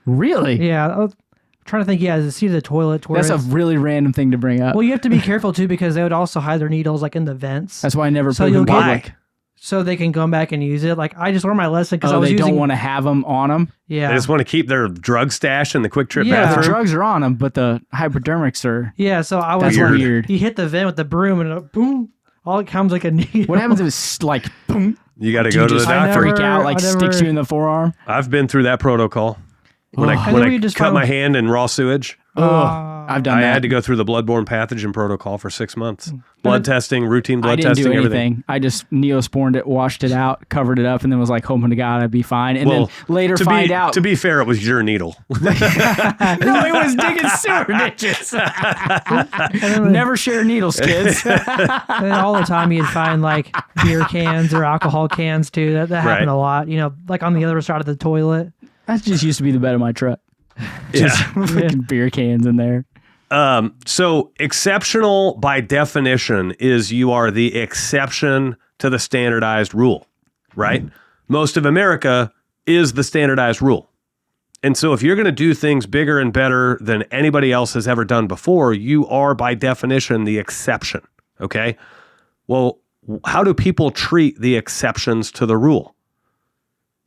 Really? Yeah. I was trying to think, the seat of the toilet. That's a really random thing to bring up. Well, you have to be careful too because they would also hide their needles like in the vents. That's why I never So put them in you'll get- public. So they can come back and use it. Like I just learned my lesson because I Oh, was they using. don't want to have them on them? Yeah. They just want to keep their drug stash in the Quick Trip Yeah. The bathroom. drugs are on them, but the hypodermics are... Yeah. So I was That's weird. You hit the vent with the broom and boom, all it comes like a needle. What happens if it's like, boom? You got to Do go you to the just doctor. freak out, like I never- sticks you in the forearm? I've been through that protocol. When And I, then when we I just cut found- my hand in raw sewage, I've done I that. had to go through the bloodborne pathogen protocol for 6 months. Blood testing, routine I blood didn't testing, do everything. anything. I just neosporined it, washed it out, covered it up, and then was like hoping to God I'd be fine. And then later find out. To be fair, it was your needle. No, it was digging sewer ditches. Never share needles, kids. And then all the time you'd find like beer cans or alcohol cans too. That happened Right. a lot. You know, like on the other side of the toilet. That just used to be the bed of my truck. Just freaking beer cans in there. So exceptional by definition is you are the exception to the standardized rule, right? Most of America is the standardized rule. And so if you're going to do things bigger and better than anybody else has ever done before, you are by definition the exception, okay? Well, how do people treat the exceptions to the rule?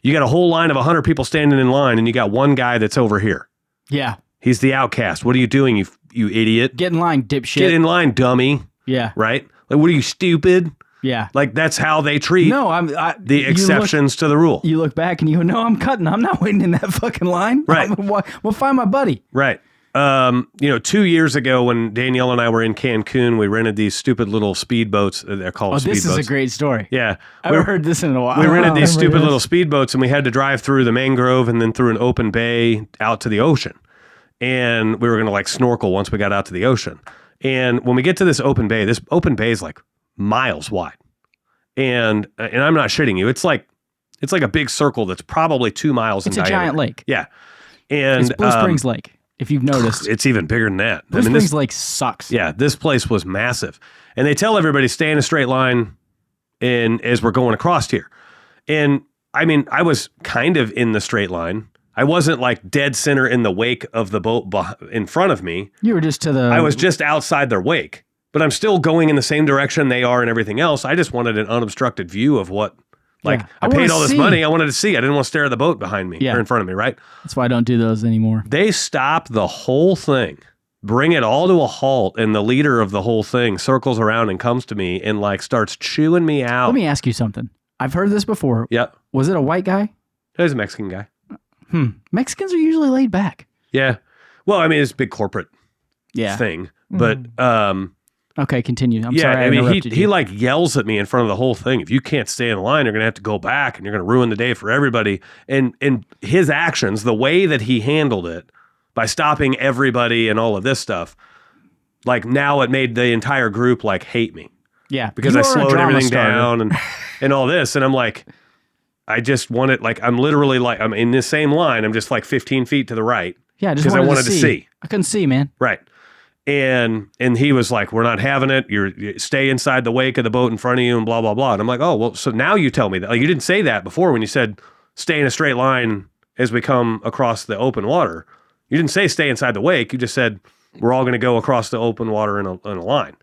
You got a whole line of 100 people standing in line and you got one guy that's over here. Yeah. He's the outcast. What are you doing, you idiot? Get in line, dipshit. Get in line, dummy. Yeah. Right? Like, what are you, stupid? Yeah. Like, that's how they treat No, the exceptions to the rule. You look back and you go, no, I'm cutting. I'm not waiting in that fucking line. Right. We'll find my buddy. Right. 2 years ago when Danielle and I were in Cancun, we rented these stupid little speedboats. They're called speedboats. This is a great story. Yeah. I haven't heard this in a while. We rented these remember stupid this. little speedboats and we had to drive through the mangrove and then through an open bay out to the ocean. And we were going to like snorkel once we got out to the ocean. And when we get to this open bay is like miles wide. And I'm not shitting you. It's like a big circle that's probably 2 miles in It's a diameter. giant lake. Yeah. And It's Blue Springs Lake, if you've noticed. it's even bigger than that. Blue Springs Lake sucks. Yeah, this place was massive. And they tell everybody stay in a straight line as we're going across here. And I mean, I was kind of in the straight line. I wasn't like dead center in the wake of the boat in front of me. You were just to the... I was just outside their wake, but I'm still going in the same direction they are and everything else. I just wanted an unobstructed view of what, like, Yeah. I I wanna paid all this see. money. I wanted to see. I didn't want to stare at the boat behind me or in front of me, right? That's why I don't do those anymore. They stop the whole thing, bring it all to a halt, and the leader of the whole thing circles around and comes to me and like starts chewing me out. Let me ask you something. I've heard this before. Yep. Was it a white guy? He's a Mexican guy. Mexicans are usually laid back. Yeah. Well, I mean, it's a big corporate Yeah. thing, but Okay, continue. I'm yeah, sorry. I mean, interrupted he you. like yells at me in front of the whole thing. If you can't stay in line, you're gonna have to go back, and you're gonna ruin the day for everybody. And his actions, the way that he handled it, by stopping everybody and all of this stuff, like now it made the entire group like hate me Yeah, because you I are a slowed drama everything starter. down and all this, and I'm like, I just wanted like I'm literally like I'm in this same line. I'm just like 15 feet to the right. Yeah, just because I wanted to to see. I couldn't see, man. Right. And he was like, we're not having it. You stay inside the wake of the boat in front of you and blah, blah, blah. And I'm like, oh, well, so now you tell me that. Like, you didn't say that before when you said stay in a straight line as we come across the open water. You didn't say stay inside the wake. You just said we're all going to go across the open water in a line.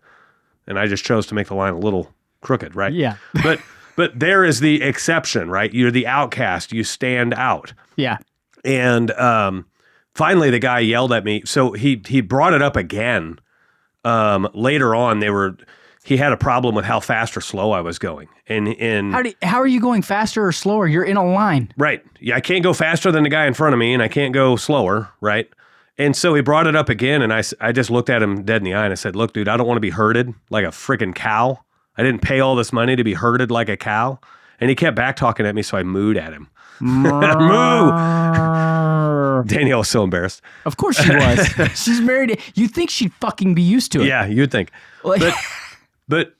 And I just chose to make the line a little crooked, right? Yeah. But there is the exception, right? You're the outcast. You stand out. Yeah. And finally, the guy yelled at me. So he brought it up again. Later on, he had a problem with how fast or slow I was going. And How are you going faster or slower? You're in a line. right. Yeah, I can't go faster than the guy in front of me, and I can't go slower, right? And so he brought it up again, and I just looked at him dead in the eye, and I said, look, dude, I don't want to be herded like a freaking cow. I didn't pay all this money to be herded like a cow. And he kept back talking at me, so I mooed at him. Moo! Danielle was so embarrassed. Of course she was. She's married. You'd think she'd fucking be used to it. Yeah, you'd think. Like, But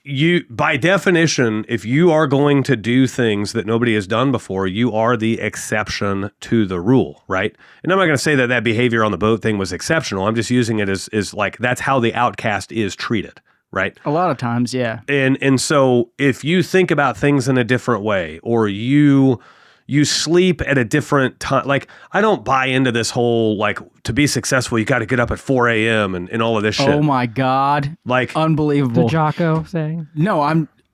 you, by definition, if you are going to do things that nobody has done before, you are the exception to the rule, right? And I'm not going to say that behavior on the boat thing was exceptional. I'm just using it as like that's how the outcast is treated, right? a lot of times, yeah. And so if you think about things in a different way, or you sleep at a different time, like I don't buy into this whole like to be successful you got to get up at 4 a.m. and all of this shit. Oh my God. Like Unbelievable. The Jocko thing. No,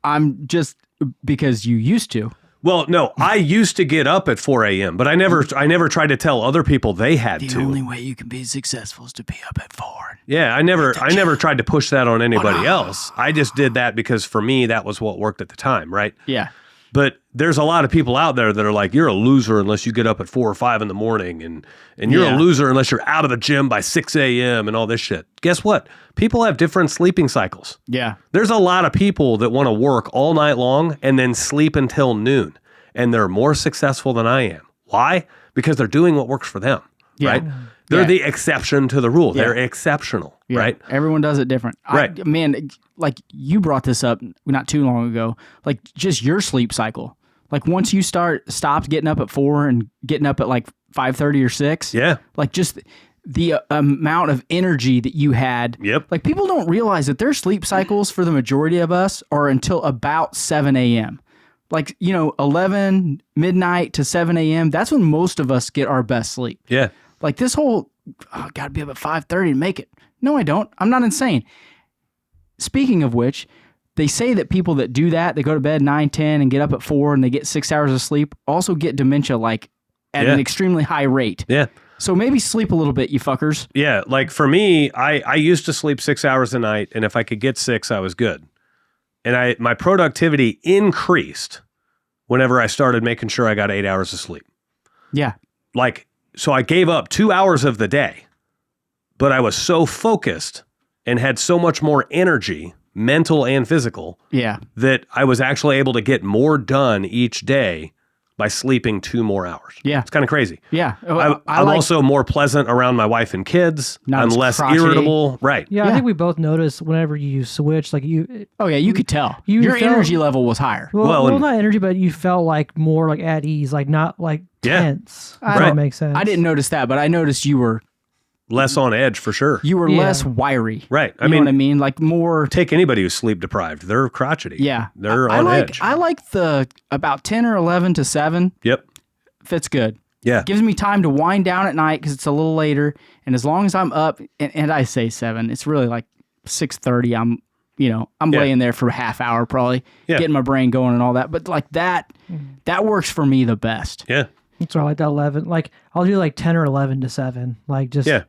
I'm just because you used to. well, no, I used to get up at 4 a.m., but I never tried to tell other people they had The to. only way you can be successful is to be up at 4. Yeah, I never tried to push that on anybody else. I just did that because for me that was what worked at the time, right? Yeah. But there's a lot of people out there that are like, you're a loser unless you get up at 4 or 5 in the morning, and you're a Yeah. loser unless you're out of the gym by 6 a.m. and all this shit. Guess what? People have different sleeping cycles. Yeah. There's a lot of people that want to work all night long and then sleep until noon, and they're more successful than I am. Why? Because they're doing what works for them, Yeah. right? They're Yeah. the exception to the rule. Yeah. They're exceptional, Yeah. right? Everyone does it different. Right. Man, like you brought this up not too long ago, like just your sleep cycle. Like once you stopped getting up at 4 and getting up at like 5:30 or 6. Yeah. Like just the amount of energy that you had. Yep. Like people don't realize that their sleep cycles for the majority of us are until about 7 a.m. Like, 11 midnight to 7 a.m. That's when most of us get our best sleep. Yeah. Like this whole, gotta be up at 5:30 to make it. No, I don't. I'm not insane. Speaking of which, they say that people that do that, they go to bed 9, 10 and get up at 4 and they get 6 hours of sleep, also get dementia like at an extremely high rate. Yeah. So maybe sleep a little bit, you fuckers. Yeah, like for me, I used to sleep 6 hours a night, and if I could get 6, I was good. And my productivity increased whenever I started making sure I got 8 hours of sleep. Yeah. Like, so I gave up 2 hours of the day, but I was so focused and had so much more energy, mental and physical, Yeah. that I was actually able to get more done each day by sleeping 2 more hours. Yeah. It's kind of crazy. Yeah. I'm like, also more pleasant around my wife and kids. Not I'm as less crotchety. irritable. Right. Yeah, Yeah. I think we both noticed whenever you switch, like oh yeah, you could tell. You Your felt- energy level was higher. well, and- not energy, but you felt like more like at ease, like not like Yeah. tense. If Right. that makes sense. I didn't notice that, but I noticed you were Less on edge for sure. you were Yeah. less wiry. Right. You know what I mean? Like more. Take anybody who's sleep deprived. They're crotchety. Yeah. They're I on like, edge. I like the about 10 or 11 to 7 Yep. fits good. Yeah. Gives me time to wind down at night because it's a little later. And as long as I'm up, and I say 7, it's really like 6:30. I'm Yeah. laying there for a half hour probably, Yeah. getting my brain going and all that. But like that works for me the best. Yeah. That's why I like that 11. Like I'll do like 10 or 11 to 7. Like just Yeah.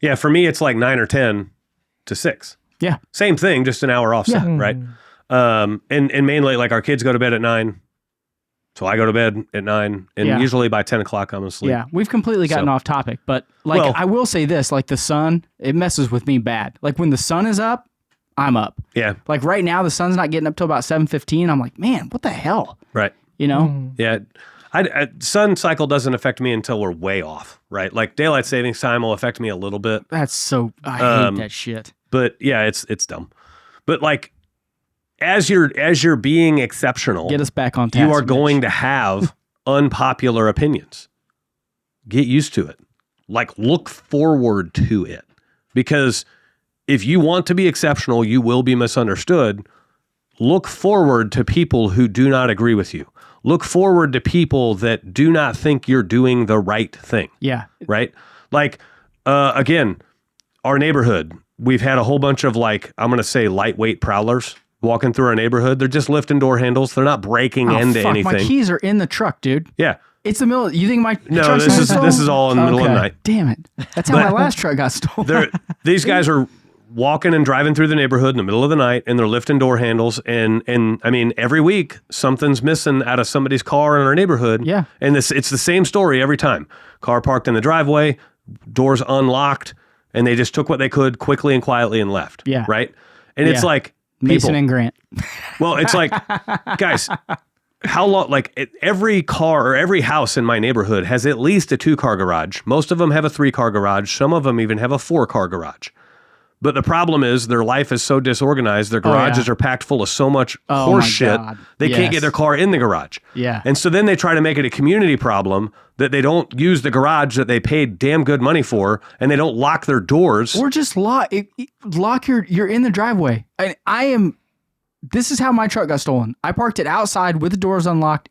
Yeah. For me, it's like 9 or 10 to 6. Yeah. Same thing, just an hour offset, Yeah. right? And mainly like our kids go to bed at 9. So I go to bed at 9, and Yeah. usually by 10 o'clock I'm asleep. Yeah, we've completely gotten So- off topic, but like Well- I will say this, like the sun, it messes with me bad. Like when the sun is up, I'm up. Yeah. Like right now, the sun's not getting up till about 7:15. I'm like, man, what the hell? Right. You know? Yeah. Sun cycle doesn't affect me until we're way off, right? Like daylight savings time will affect me a little bit, That's so I hate that shit. but yeah, it's dumb. But like as you're being exceptional, Get us back on task. you are Mitch. going to have unpopular opinions. Get used to it. Like look forward to it. Because if you want to be exceptional, you will be misunderstood. Look forward to people who do not agree with you. look forward to people that do not think you're doing the right thing. Yeah. Right? Like, again, our neighborhood, we've had a whole bunch of like, I'm going to say lightweight prowlers walking through our neighborhood. They're just lifting door handles. They're not breaking into anything. My keys are in the truck, dude. Yeah. It's the middle. You think my No, truck's this is all in the middle of the night. Damn it. That's how my last truck got stolen. These guys are walking and driving through the neighborhood in the middle of the night, and they're lifting door handles. And I mean, every week something's missing out of somebody's car in our neighborhood. Yeah. And it's the same story every time. Car parked in the driveway, doors unlocked, and they just took what they could quickly and quietly and left. Yeah. Right. And it's like Mason and Grant. Well, it's like, guys, how long? Like every car or every house in my neighborhood has at least a 2-car garage. Most of them have a 3-car garage. Some of them even have a 4-car garage. But the problem is their life is so disorganized. Their garages are packed full of so much horse shit. They can't get their car in the garage. Yeah. And so then they try to make it a community problem that they don't use the garage that they paid damn good money for, and they don't lock their doors. Or just lock you're in the driveway. This is how my truck got stolen. I parked it outside with the doors unlocked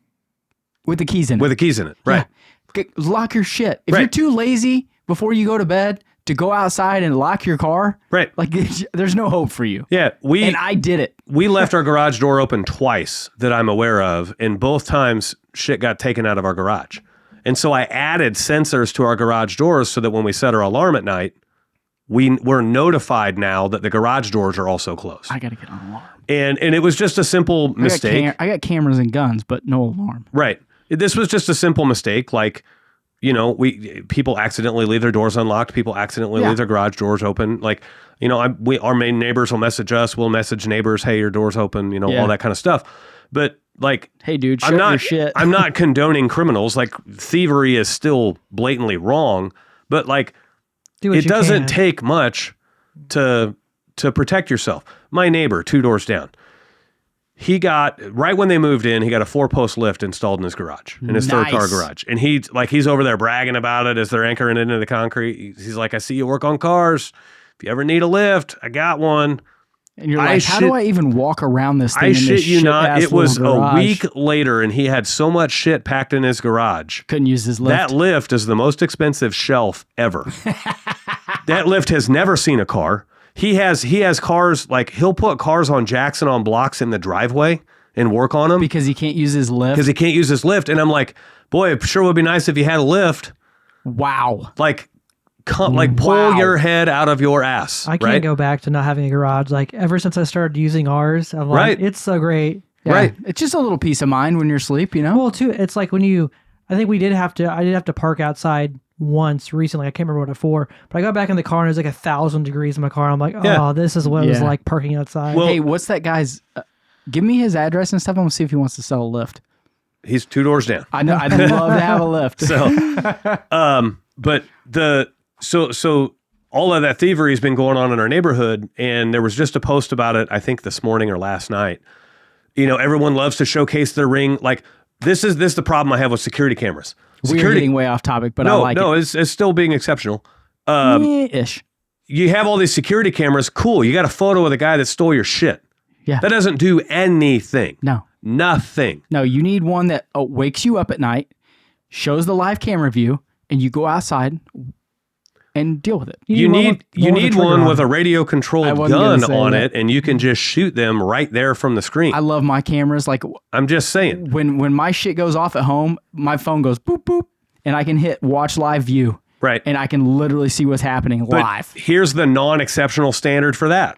with the keys in it. With the keys in it. Right. Yeah. Lock your shit. If you're too lazy before you go to bed to go outside and lock your car, right? Like there's no hope for you. Yeah, and I did it. We left our garage door open twice that I'm aware of, and both times shit got taken out of our garage. And so I added sensors to our garage doors so that when we set our alarm at night, we're notified now that the garage doors are also closed. I got to get an alarm. And it was just a simple mistake. I got cameras and guns, but no alarm. Right. This was just a simple mistake. Like, you know, people accidentally leave their doors unlocked. People accidentally leave their garage doors open. Like, you know, our main neighbors will message us. We'll message neighbors, hey, your door's open, you know, all that kind of stuff. But like, hey, dude, shut your shit. I'm not condoning criminals. Like, thievery is still blatantly wrong. But like, it doesn't take much to protect yourself. My neighbor, 2 doors down, he got, right when they moved in, he got a 4-post lift installed in his garage, in his 3rd-car garage. And he's over there bragging about it as they're anchoring it into the concrete. He's like, I see you work on cars. If you ever need a lift, I got one. And you're like, how do I even walk around this thing? I shit you not. It was garage? A week later, and he had so much shit packed in his garage. Couldn't use his lift. That lift is the most expensive shelf ever. That lift has never seen a car. He has cars, like he'll put cars on jacks and on blocks in the driveway and work on them. Because he can't use his lift? Because he can't use his lift. And I'm like, boy, it sure would be nice if you had a lift. Wow. Like pull your head out of your ass. I can't go back to not having a garage. Like ever since I started using ours, I'm like, it's so great. Yeah. Right. It's just a little peace of mind when you're asleep, you know? Well, too, it's like when I think I did have to park outside once recently. I can't remember what for, but I got back in the car and it was like 1,000 degrees in my car. I'm like, this is what it was like parking outside. Well, hey, what's that guy's? Give me his address and stuff. I'm gonna see if he wants to sell a lift. He's 2 doors down. I know. I'd love to have a lift. So all of that thievery has been going on in our neighborhood, and there was just a post about it, I think this morning or last night. You know, everyone loves to showcase their ring. Like this is the problem I have with security cameras. We're getting way off topic, but I like it. No, it's still being exceptional. Ish. You have all these security cameras. Cool. You got a photo of the guy that stole your shit. Yeah. That doesn't do anything. No. Nothing. No, you need one that wakes you up at night, shows the live camera view, and you go outside and deal with it. You need one with a radio controlled gun on it, and you can just shoot them right there from the screen. I love my cameras. Like I'm just saying, when my shit goes off at home, my phone goes boop boop, and I can hit watch live view. Right. And I can literally see what's happening live. Here's the non-exceptional standard for that.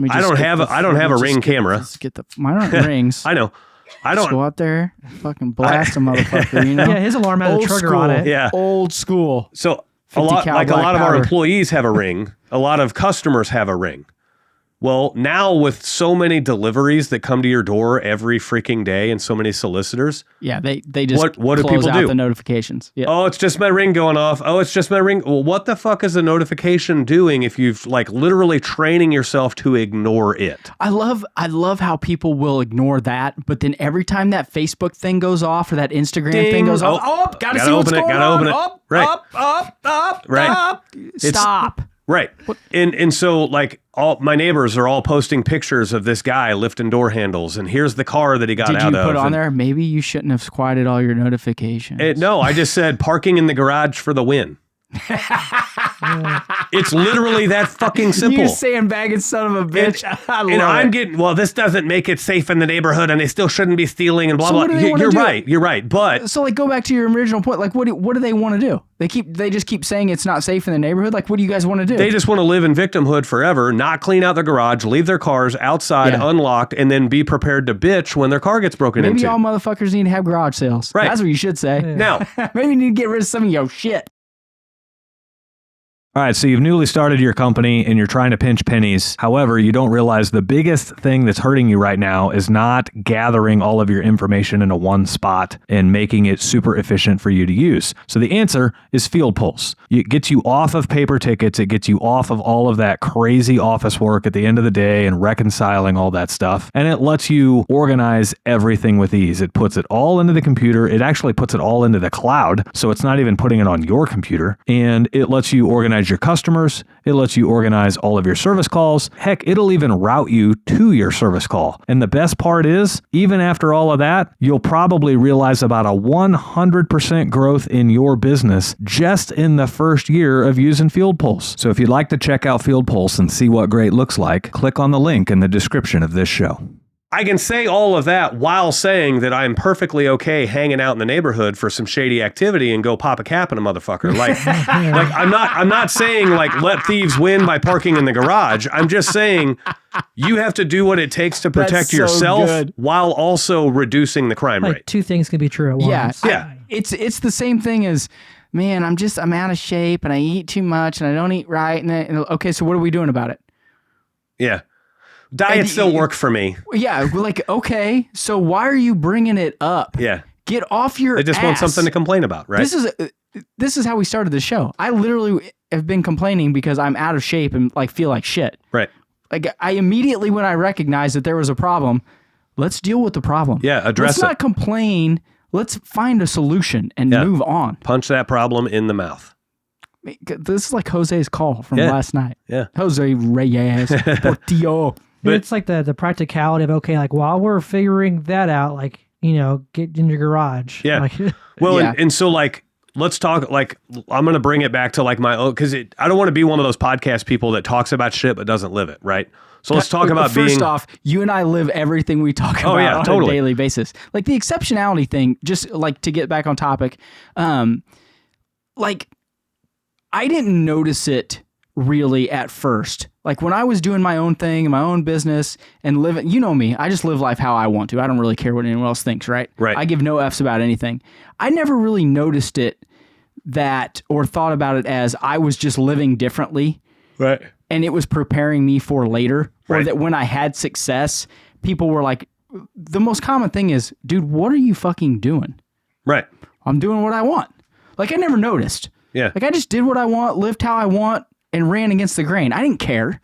I don't have a Ring camera. Mine aren't rings. I know. I don't go out there, fucking blast a motherfucker. You know? Yeah, his alarm had a trigger on it. Yeah, old school. So a lot of our employees have a Ring. A lot of customers have a Ring. Well, now with so many deliveries that come to your door every freaking day and so many solicitors. Yeah, they just what do close people out do? The notifications. Yeah. Oh, it's just my Ring going off. Oh, it's just my Ring. Well, what the fuck is the notification doing if you've like literally training yourself to ignore it? I love how people will ignore that, but then every time that Facebook thing goes off or that Instagram thing goes off, gotta see what's going on. Gotta open it. Up, Right. up, Right. up. Stop. Right. And so like all my neighbors are all posting pictures of this guy lifting door handles, and here's the car that he got Did out of. you put on there? Maybe you shouldn't have quieted all your notifications. No, I just said parking in the garage for the win. It's literally that fucking simple. You sandbagging son of a bitch. I love And I'm it. getting, well, this doesn't make it safe in the neighborhood and they still shouldn't be stealing and blah, So blah. what do they wanna do? You're right. But So like, go back to your original point. Like, what do they want to do? They just keep saying it's not safe in the neighborhood. Like, what do you guys want to do? they just want to live in victimhood forever, not clean out their garage, leave their cars outside Yeah. unlocked, and then be prepared to bitch when their car gets broken Maybe into. all motherfuckers need to have garage sales. Right. That's what you should say. Now, Maybe you need to get rid of some of your shit. All right, so you've newly started your company and you're trying to pinch pennies. However, you don't realize the biggest thing that's hurting you right now is not gathering all of your information into one spot and making it super efficient for you to use. So the answer is Field Pulse. It gets you off of paper tickets. It gets you off of all of that crazy office work at the end of the day and reconciling all that stuff. And it lets you organize everything with ease. It puts it all into the computer. It actually puts it all into the cloud. So it's not even putting it on your computer. And it lets you organize your customers. It lets you organize all of your service calls. Heck, it'll even route you to your service call. And the best part is, even after all of that, you'll probably realize about a 100% growth in your business just in the first year of using Field Pulse. So if you'd like to check out Field Pulse and see what great looks like, click on the link in the description of this show. I can say all of that while saying that I'm perfectly okay hanging out in the neighborhood for some shady activity and go pop a cap in a motherfucker. Like, like I'm not saying like let thieves win by parking in the garage. I'm just saying you have to do what it takes to protect That's so yourself good. while also reducing the crime Like rate. two things can be true at Yeah. once. Yeah. It's the same thing as, man, I'm out of shape and I eat too much and I don't eat right. Okay, so what are we doing about it? Yeah. Diet And still work for me. Yeah, we're like, okay, so why are you bringing it up? Yeah. Get off your They just want ass. something to complain about, right? This is how we started the show. I literally have been complaining because I'm out of shape and like feel like shit. Right. Like I immediately, when I recognized that there was a problem, let's deal with the problem. Yeah, address Let's not complain. Let's find a solution and Yeah. move on. Punch that problem in the mouth. This is like Jose's call from Yeah. last night. Yeah. Jose Reyes Portillo. But it's like the practicality of, okay, like while we're figuring that out, like, you know, get in your garage. Yeah. Like, Well, Yeah. and so like, let's talk, like, I'm going to bring it back to like my own, because I don't want to be one of those podcast people that talks about shit but doesn't live it, right? So let's talk about First being, off, you and I live everything we talk about yeah, on totally. a daily basis. Like the exceptionality thing, just like to get back on topic, like I didn't notice it really at first. Like when I was doing my own thing, my own business and living, you know me, I just live life how I want to. I don't really care what anyone else thinks, right? Right. I give no F's about anything. I never really noticed it that or thought about it as I was just living differently. right? And it was preparing me for later, or Right. that when I had success, people were like, the most common thing is, dude, what are you fucking doing? Right. I'm doing what I want. Like I never noticed. Yeah. Like I just did what I want, lived how I want, and ran against the grain. I didn't care.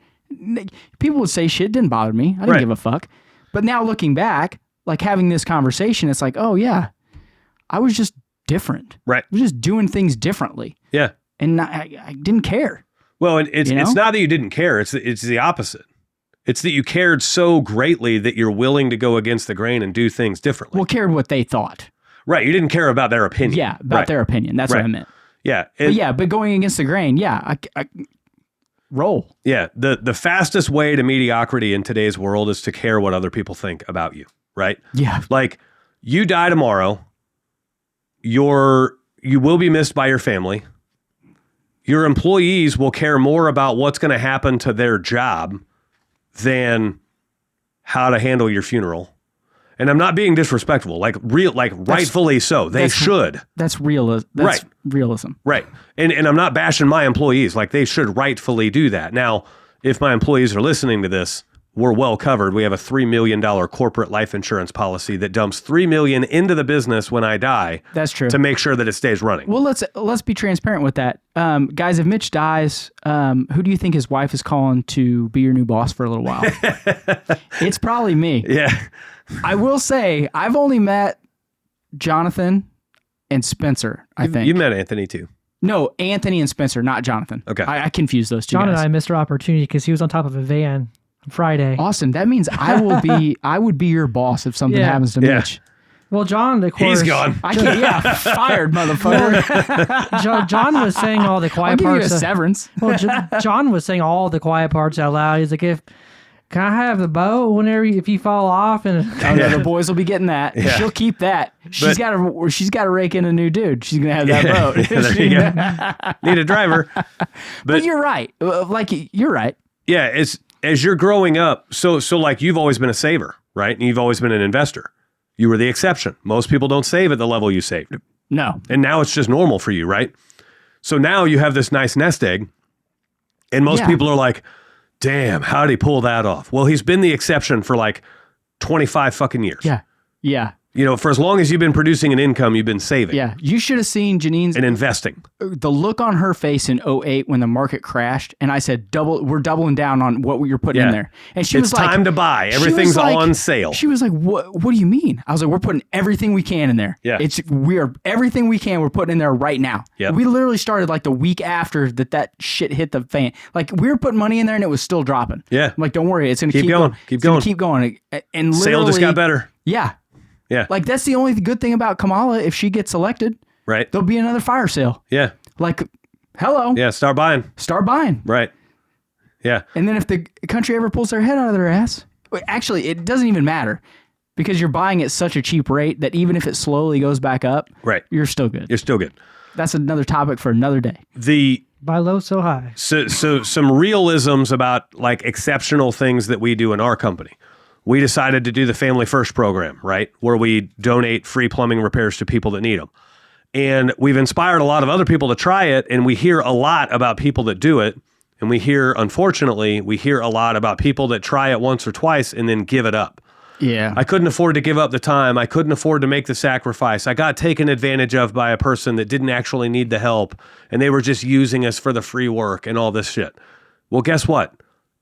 People would say shit, didn't bother me. I didn't Right. give a fuck. But now looking back, like having this conversation, it's like, oh yeah, I was just different. Right. I was just doing things differently, Yeah. and I didn't care. Well, it's You know? it's not that you didn't care. It's the opposite. It's that you cared so greatly that you're willing to go against the grain and do things differently. Well, cared what they thought. Right. You didn't care about their opinion. Yeah, about Right. their opinion. That's what Right. I meant. Yeah. But going against the grain, yeah, I roll. Yeah. The fastest way to mediocrity in today's world is to care what other people think about you. Right. Yeah, Like you die tomorrow, you will be missed by your family. Your employees will care more about what's going to happen to their job than how to handle your funeral. And I'm not being disrespectful, rightfully so. They that's- should. that's real. That's Right. realism. Right. And I'm not bashing my employees. Like they should rightfully do that. Now, if my employees are listening to this, we're well covered. We have a $3 million corporate life insurance policy that dumps $3 million into the business when I die That's true. to make sure that it stays running. Well, let's be transparent with that, guys. If Mitch dies, who do you think his wife is calling to be your new boss for a little while? It's probably me. Yeah. I will say I've only met Jonathan and Spencer. I think You met Anthony too. No, Anthony and Spencer, not Jonathan. Okay. I confused those two John guys. and I missed our opportunity because he was on top of a van Friday. Awesome. That means I would be your boss if something Yeah. happens to Yeah. Mitch. Well, John, of course, He's gone. I can't. Fired, motherfucker. John was saying all the I'll quiet give you a parts. severance. Well, John was saying all the quiet parts out loud. He's like, can I have the boat if you fall off? And Oh, no, the boys will be getting that. Yeah. She'll keep that. She's got to rake in a new dude. She's gonna have that boat. Yeah, there you go. Need a driver. But you're right. You're right. Yeah, as you're growing up, so like you've always been a saver, right? And you've always been an investor. You were the exception. Most people don't save at the level you saved. No. And now it's just normal for you, right? So now you have this nice nest egg, and most people are like, damn, how did he pull that off? Well, he's been the exception for like 25 fucking years. Yeah. Yeah. You know, for as long as you've been producing an income, you've been saving Yeah. You should have seen Janine's and investing. the look on her face in 2008 when the market crashed, and I said, we're doubling down on what you're putting in Yeah. there. And she It's was like, time to buy. she was Everything's like- on sale. She was like, what do you mean? I was like, we're putting everything we can in there. Yeah. Everything we can, we're putting in there right now. Yep. We literally started like the week after that shit hit the fan. Like we were putting money in there and it was still dropping. Yeah. I'm like, don't worry, it's gonna Keep keep going. going. Keep It's gonna going. keep going. And Sale just got literally- better. Yeah. Yeah. Like that's the only good thing about Kamala. If she gets elected, Right. there'll be another fire sale. Yeah. Like, hello, Yeah. Start buying. start buying. Right. Yeah. And then if the country ever pulls their head out of their ass, actually, it doesn't even matter because you're buying at such a cheap rate that even if it slowly goes back up, Right. you're still good. You're still good. That's another topic for another day. buy low, so high. So some realisms about like exceptional things that we do in our company. We decided to do the Family First program, right? Where we donate free plumbing repairs to people that need them. And we've inspired a lot of other people to try it. And we hear a lot about people that do it. And unfortunately, we hear a lot about people that try it once or twice and then give it up. Yeah. I couldn't afford to give up the time. I couldn't afford to make the sacrifice. I got taken advantage of by a person that didn't actually need the help. And they were just using us for the free work and all this shit. Well, guess what?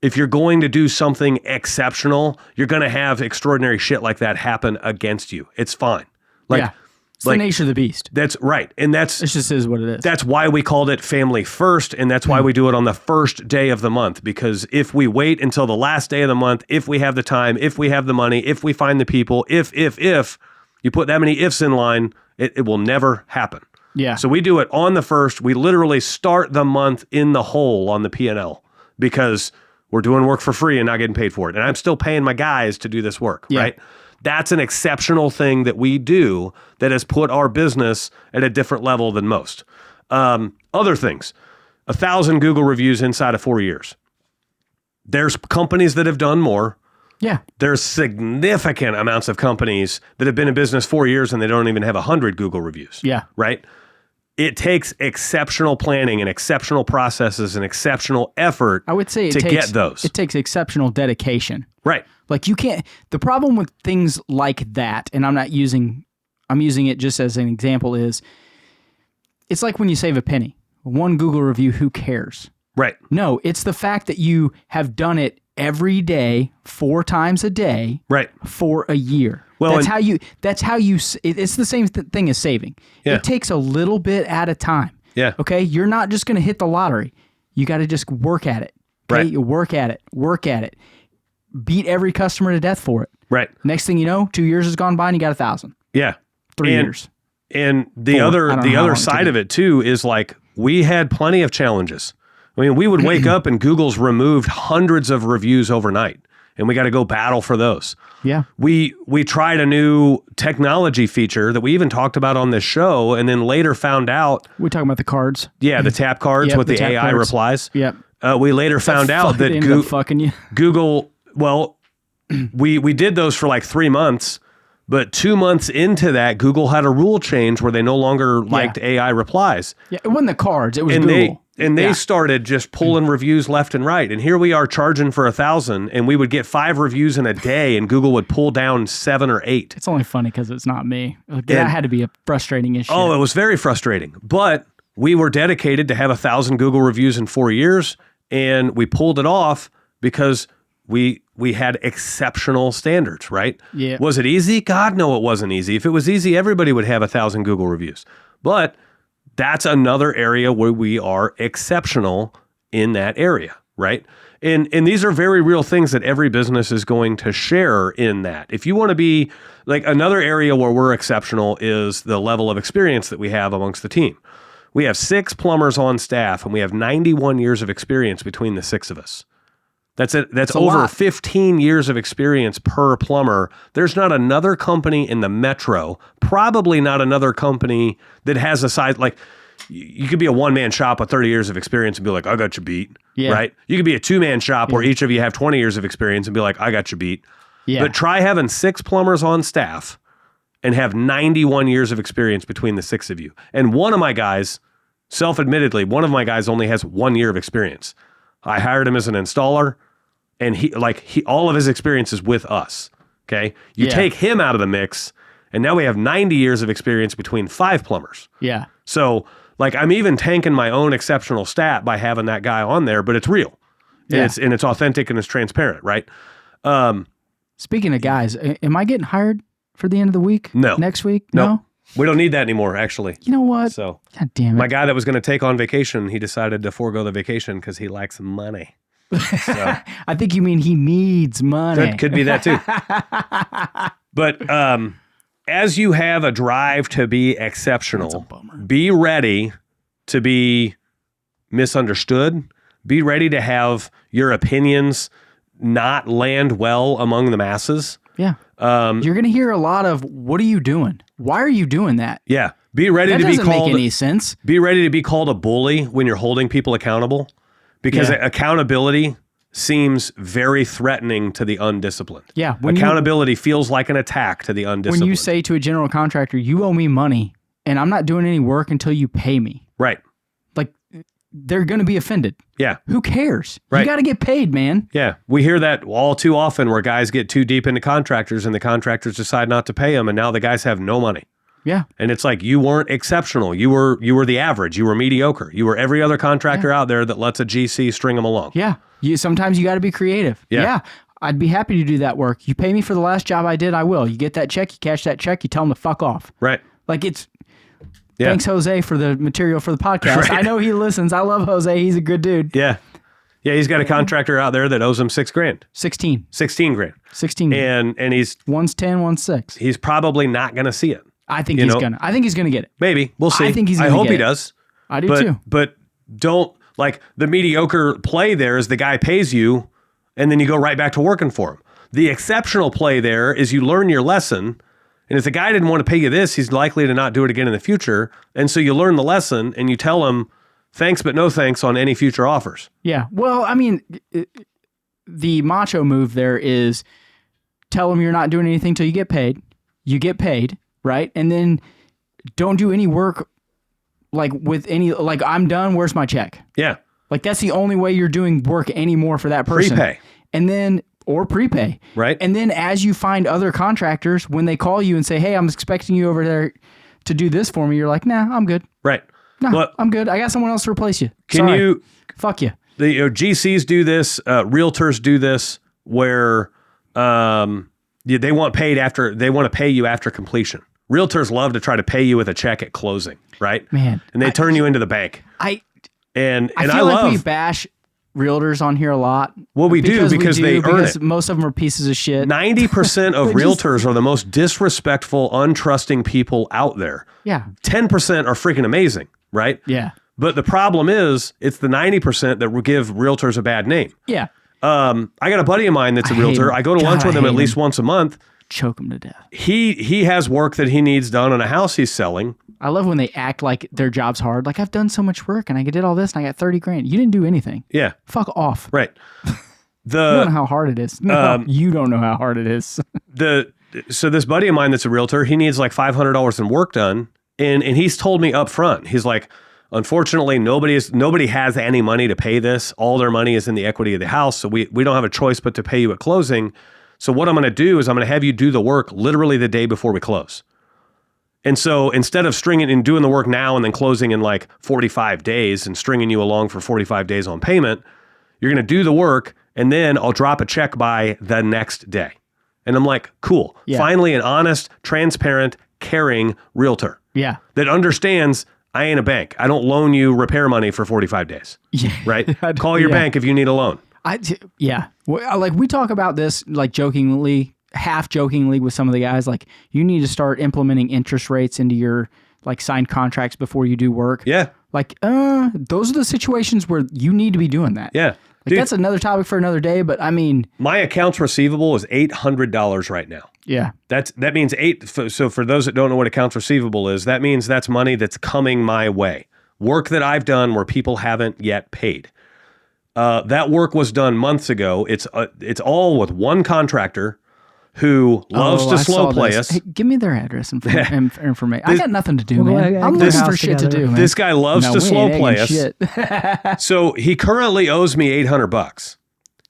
If you're going to do something exceptional, you're going to have extraordinary shit like that happen against you. It's fine. Yeah. It's the nature of the beast. That's right. And It just is what it is. that's why we called it Family First, and that's why we do it on the first day of the month, because if we wait until the last day of the month, if we have the time, if we have the money, if we find the people, if you put that many ifs in line, it will never happen. Yeah. So we do it on the first. We literally start the month in the hole on the P&L because we're doing work for free and not getting paid for it. And I'm still paying my guys to do this work, Yeah. right? That's an exceptional thing that we do that has put our business at a different level than most. Other things, 1,000 Google reviews inside of 4 years. There's companies that have done more. yeah. There's significant amounts of companies that have been in business 4 years and they don't even have 100 Google reviews. Yeah. Right? It takes exceptional planning and exceptional processes and exceptional effort I would say to get those. It takes exceptional dedication. Right. Like you can't, the problem with things like that, and I'm using it just as an example, is it's like when you save a penny. One Google review, who cares? Right. No, it's the fact that you have done it every day, 4 times a day, Right. for a year. Well, That's how you, it's the same thing as saving. Yeah. It takes a little bit at a time. Yeah. Okay. You're not just going to hit the lottery. You got to just work at it. Okay. Right. You work at it. Beat every customer to death for it. Right. Next thing you know, 2 years has gone by and you got 1,000. Yeah. 3 And- years. And the 4. I other don't know how long it side took of it too is like we had plenty of challenges. I mean, we would wake up and Google's removed hundreds of reviews overnight, and we got to go battle for those. Yeah. We tried a new technology feature that we even talked about on this show, and then later found out, We're talking about the cards. the tap cards Yep, with the the tap AI cards. replies. Yep. We later found out that ended up fucking you. Google, well, we did those for like 3 months, but 2 months into that, Google had a rule change where they no longer liked AI replies. Yeah. It wasn't the cards. It was And Google. they Yeah. started just pulling reviews left and right. And here we are charging for 1,000, and we would get 5 reviews in a day, and Google would pull down 7 or 8. It's only funny because it's not me. That had to be a frustrating issue. Oh, it was very frustrating. But we were dedicated to have 1,000 Google reviews in 4 years, and we pulled it off because we had exceptional standards, right? Yeah. Was it easy? God, no, it wasn't easy. If it was easy, everybody would have 1,000 Google reviews. But That's another area where we are exceptional in that area, right? And these are very real things that every business is going to share in that. If you want to be like, another area where we're exceptional is the level of experience that we have amongst the team. We have 6 plumbers on staff, and we have 91 years of experience between the 6 of us. That's it. That's over lot. 15 years of experience per plumber. There's not another company in the metro, probably not another company that has a size like, you could be a one-man shop with 30 years of experience and be like, I got you beat, right? You could be a 2-man shop where each of you have 20 years of experience and be like, I got you beat. Yeah. But try having 6 plumbers on staff and have 91 years of experience between the 6 of you. And one of my guys, self-admittedly, one of my guys only has 1 year of experience. I hired him as an installer, and he all of his experience is with us, okay? You take him out of the mix, and now we have 90 years of experience between 5 plumbers. Yeah. So, like, I'm even tanking my own exceptional stat by having that guy on there, but it's real. Yeah. And it's authentic and it's transparent, right? Speaking of guys, am I getting hired for the end of the week? No. Next week? Nope. No? We don't need that anymore, actually. You know what? So, God damn it. my guy that was going to take on vacation, he decided to forego the vacation because he likes money. So, I think you mean he needs money. could be that too. But as you have a drive to be exceptional, be ready to be misunderstood. Be ready to have your opinions not land well among the masses. Yeah. You're going to hear a lot of, what are you doing? Why are you doing that? Yeah. Be ready That to be doesn't called make any sense. Be ready to be called a bully when you're holding people accountable, because accountability seems very threatening to the undisciplined. Yeah. Accountability feels like an attack to the undisciplined. When you say to a general contractor, you owe me money and I'm not doing any work until you pay me. Right. Like, they're going to be offended. Yeah. Who cares? Right. You got to get paid, man. Yeah. We hear that all too often where guys get too deep into contractors and the contractors decide not to pay them, and now the guys have no money. Yeah. And it's like, you weren't exceptional. You were the average. You were mediocre. You were every other contractor out there that lets a GC string them along. Yeah. Sometimes you got to be creative. Yeah. I'd be happy to do that work. You pay me for the last job I did, I will. You get that check, you cash that check, you tell them to fuck off. Right. Like, thanks, Jose, for the material for the podcast. Right. I know he listens. I love Jose. He's a good dude. Yeah. Yeah, he's got a contractor out there that owes him $6,000. 16 grand. 16 grand. And he's One's 10, one's 6. he's probably not going to see it. I think he's gonna get it. Maybe. We'll see. I think he's I gonna hope get he it. does. I do too. But don't, like, the mediocre play there is the guy pays you and then you go right back to working for him. The exceptional play there is you learn your lesson, and if the guy didn't want to pay you this, he's likely to not do it again in the future. And so you learn the lesson and you tell him thanks but no thanks on any future offers. Yeah. Well, I mean, the macho move there is tell them you're not doing anything till you get paid. You get paid, right? And then don't do any work like with any, like, I'm done, where's my check? Yeah. Like, that's the only way you're doing work anymore for that person. Prepay. And then, or prepay. Right. And then as you find other contractors, when they call you and say, hey, I'm expecting you over there to do this for me, you're like, nah, I'm good. Right. No, Well, I'm good. I got someone else to replace you. Can Sorry. you... Fuck you. The GCs do this, realtors do this, where they want to pay you after completion. Realtors love to try to pay you with a check at closing, right? Man, and they turn you into the bank. I feel feel like we bash realtors on here a lot. Well, we do because they earn it. Most of them are pieces of shit. 90% of realtors are the most disrespectful, untrusting people out there. Yeah. 10% are freaking amazing, right? Yeah. But the problem is, it's the 90% that will give realtors a bad name. Yeah. I got a buddy of mine that's a realtor. I go to lunch with him at least once a month. Choke him to death. He has work that he needs done on a house he's selling. I love when they act like their job's hard. Like, I've done so much work and I did all this and I got 30 grand. You didn't do anything. Yeah. Fuck off. Right. You don't know how hard it is. No, you don't know how hard it is. So this buddy of mine that's a realtor, he needs like $500 in work done. And he's told me up front, he's like, unfortunately, nobody has any money to pay this. All their money is in the equity of the house. So we don't have a choice but to pay you at closing. So what I'm going to do is I'm going to have you do the work literally the day before we close. And so instead of stringing and doing the work now and then closing in like 45 days and stringing you along for 45 days on payment, you're going to do the work and then I'll drop a check by the next day. And I'm like, cool. Yeah. Finally, an honest, transparent, caring realtor. Yeah. That understands I ain't a bank. I don't loan you repair money for 45 days. Yeah. Right? Call your bank if you need a loan. Like we talk about this like jokingly, half jokingly with some of the guys, like you need to start implementing interest rates into your like signed contracts before you do work. Yeah. Like, those are the situations where you need to be doing that. Yeah. Like, that's another topic for another day, but I mean, my accounts receivable is $800 right now. Yeah. That means so for those that don't know what accounts receivable is, that means that's money that's coming my way. Work that I've done where people haven't yet paid. That work was done months ago. It's all with one contractor who loves to slow play us. Hey, give me their address and information. I got nothing to do, man. I'm looking for shit to do, man. This guy loves to slow play us. Shit. So he currently owes me $800.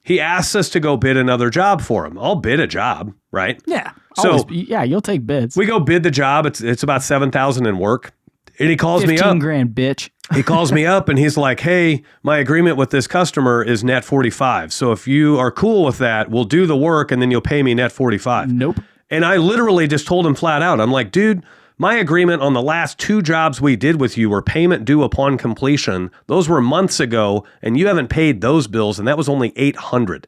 He asks us to go bid another job for him. I'll bid a job, right? Yeah. So you'll take bids. We go bid the job. It's about $7,000 in work. And he calls me up. $15,000, bitch. He calls me up and he's like, hey, my agreement with this customer is net 45. So if you are cool with that, we'll do the work and then you'll pay me net 45. Nope. And I literally just told him flat out, I'm like, dude, my agreement on the last 2 jobs we did with you were payment due upon completion. Those were months ago and you haven't paid those bills and that was only $800.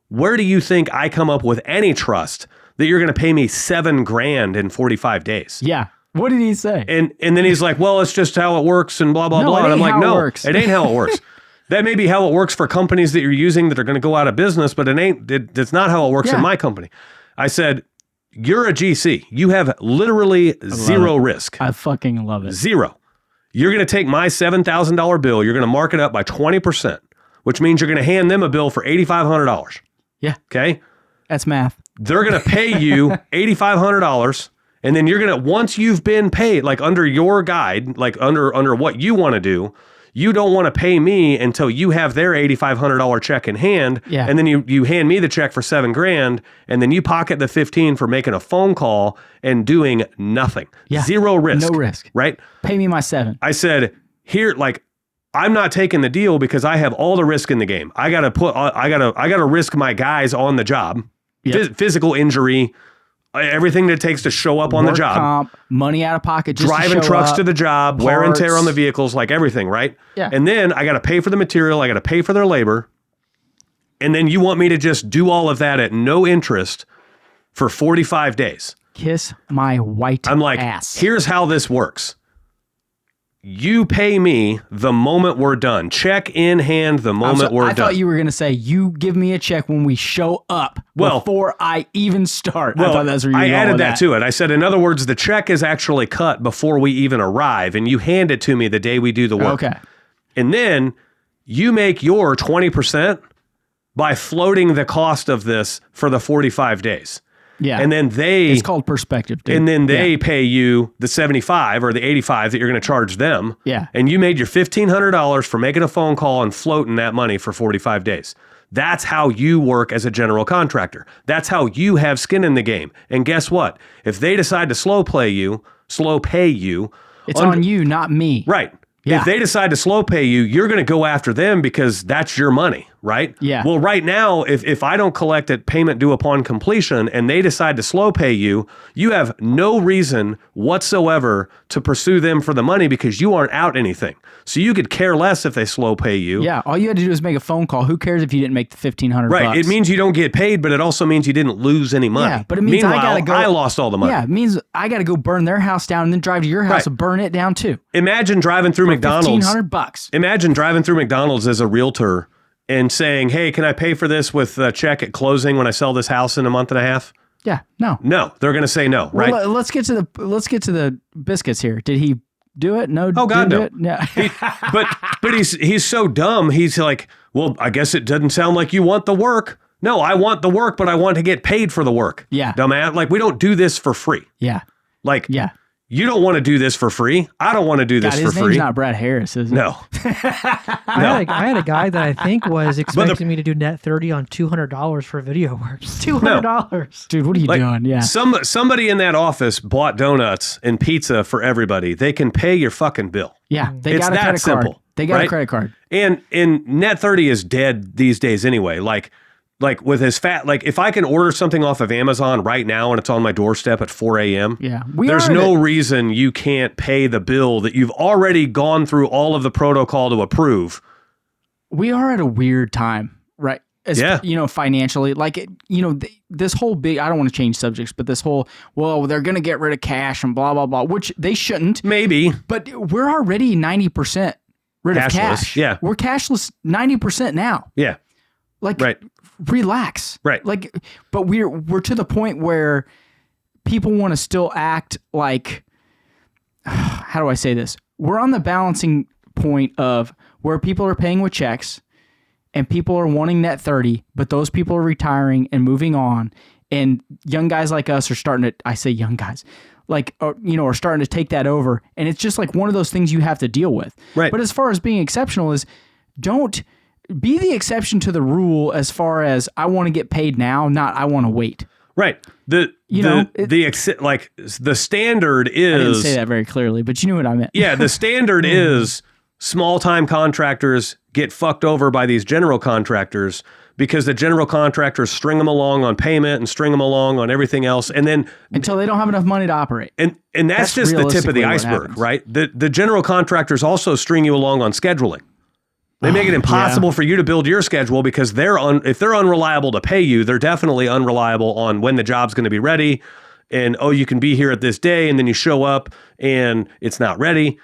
Where do you think I come up with any trust that you're going to pay me $7,000 in 45 days? Yeah. What did he say? And then he's like, well, it's just how it works and blah, blah, blah. And I'm like, no, it ain't how it works. That may be how it works for companies that you're using that are going to go out of business, but it's not how it works in my company. I said, you're a GC. You have literally zero risk. I fucking love it. Zero. You're going to take my $7,000 bill. You're going to mark it up by 20%, which means you're going to hand them a bill for $8,500. Yeah. Okay. That's math. They're going to pay you $8,500. And then you're going to, once you've been paid, like under your guide, like under what you want to do, you don't want to pay me until you have their $8,500 check in hand. Yeah. And then you hand me the check for $7,000 and then you pocket the 15 for making a phone call and doing nothing. Yeah. Zero risk. No risk. Right? Pay me my 7. I said, here, like, I'm not taking the deal because I have all the risk in the game. I got to risk my guys on the job. Yep. Physical injury, everything that it takes to show up on the job. Comp, money out of pocket, just driving trucks to the job, wear and tear parts. on the vehicles, like everything, right? Yeah. And then I got to pay for the material. I got to pay for their labor. And then you want me to just do all of that at no interest for 45 days. Kiss my white I'm like, ass. here's how this works. You pay me the moment we're done. Check in hand the moment we're done. I thought you were going to say, you give me a check when we show up before I even start. Well, I thought that's where you were going added with that to it. I said, in other words, the check is actually cut before we even arrive, and you hand it to me the day we do the work. Okay. And then you make your 20% by floating the cost of this for the 45 days. Yeah. And then it's called perspective, dude. And then they pay you the 75 or the 85 that you're going to charge them. Yeah. And you made your $1,500 for making a phone call and floating that money for 45 days. That's how you work as a general contractor. That's how you have skin in the game. And guess what? If they decide to slow pay you, it's on you, not me. Right. Yeah. If they decide to slow pay you, you're going to go after them because that's your money, right? Yeah. Well, right now, if I don't collect it payment due upon completion and they decide to slow pay you, you have no reason whatsoever to pursue them for the money because you aren't out anything. So you could care less if they slow pay you. Yeah. All you had to do is make a phone call. Who cares if you didn't make the $1,500? Right. It means you don't get paid, but it also means you didn't lose any money. Yeah, but it means Meanwhile, I got to go. I lost all the money. Yeah. It means I got to go burn their house down and then drive to your house and burn it down too. Imagine driving through McDonald's. $1,500. Imagine driving through McDonald's as a realtor and saying, hey, can I pay for this with a check at closing when I sell this house in a month and a half? Yeah. No. No, they're going to say no, right? Well, let's get to the biscuits here. Did he do it? No. Oh God, no. Yeah. But he's so dumb. He's like, well, I guess it doesn't sound like you want the work. No, I want the work, but I want to get paid for the work. Yeah. Dumbass. Like, we don't do this for free. Yeah. Like, yeah. You don't want to do this for free. I don't want to do this for free. His name's not Brad Harris, is it? No. I had a guy that I think was expecting me to do net 30 on $200 for video work. $200. Dude, what are you doing? Yeah. Somebody in that office bought donuts and pizza for everybody. They can pay your fucking bill. Yeah. They It's got a that credit simple, card. They got right? a credit card. And net 30 is dead these days anyway. Like, Like with his if I can order something off of Amazon right now and it's on my doorstep at 4 a.m. Yeah. There's no reason you can't pay the bill that you've already gone through all of the protocol to approve. We are at a weird time, right? Financially, this whole big, I don't want to change subjects, but this whole, they're going to get rid of cash and blah, blah, blah, which they shouldn't. Maybe. But we're already 90% rid of cash. Yeah. We're cashless 90% now. Yeah. Right. Relax. Right. But we're to the point where people want to still act like, how do I say this? We're on the balancing point of where people are paying with checks and people are wanting net 30, but those people are retiring and moving on. And young guys like us are starting to, I say young guys, are starting to take that over. And it's just like one of those things you have to deal with. Right. But as far as being exceptional is, don't be the exception to the rule as far as I want to get paid now, not I want to wait. Right. The standard is, I didn't say that very clearly, but you knew what I meant. Yeah, the standard is small-time contractors get fucked over by these general contractors because the general contractors string them along on payment and string them along on everything else, and then until they don't have enough money to operate. And that's just the tip of the iceberg, right? The general contractors also string you along on scheduling. They make it impossible for you to build your schedule because if they're unreliable to pay you, they're definitely unreliable on when the job's going to be ready. And, you can be here at this day, and then you show up and it's not ready.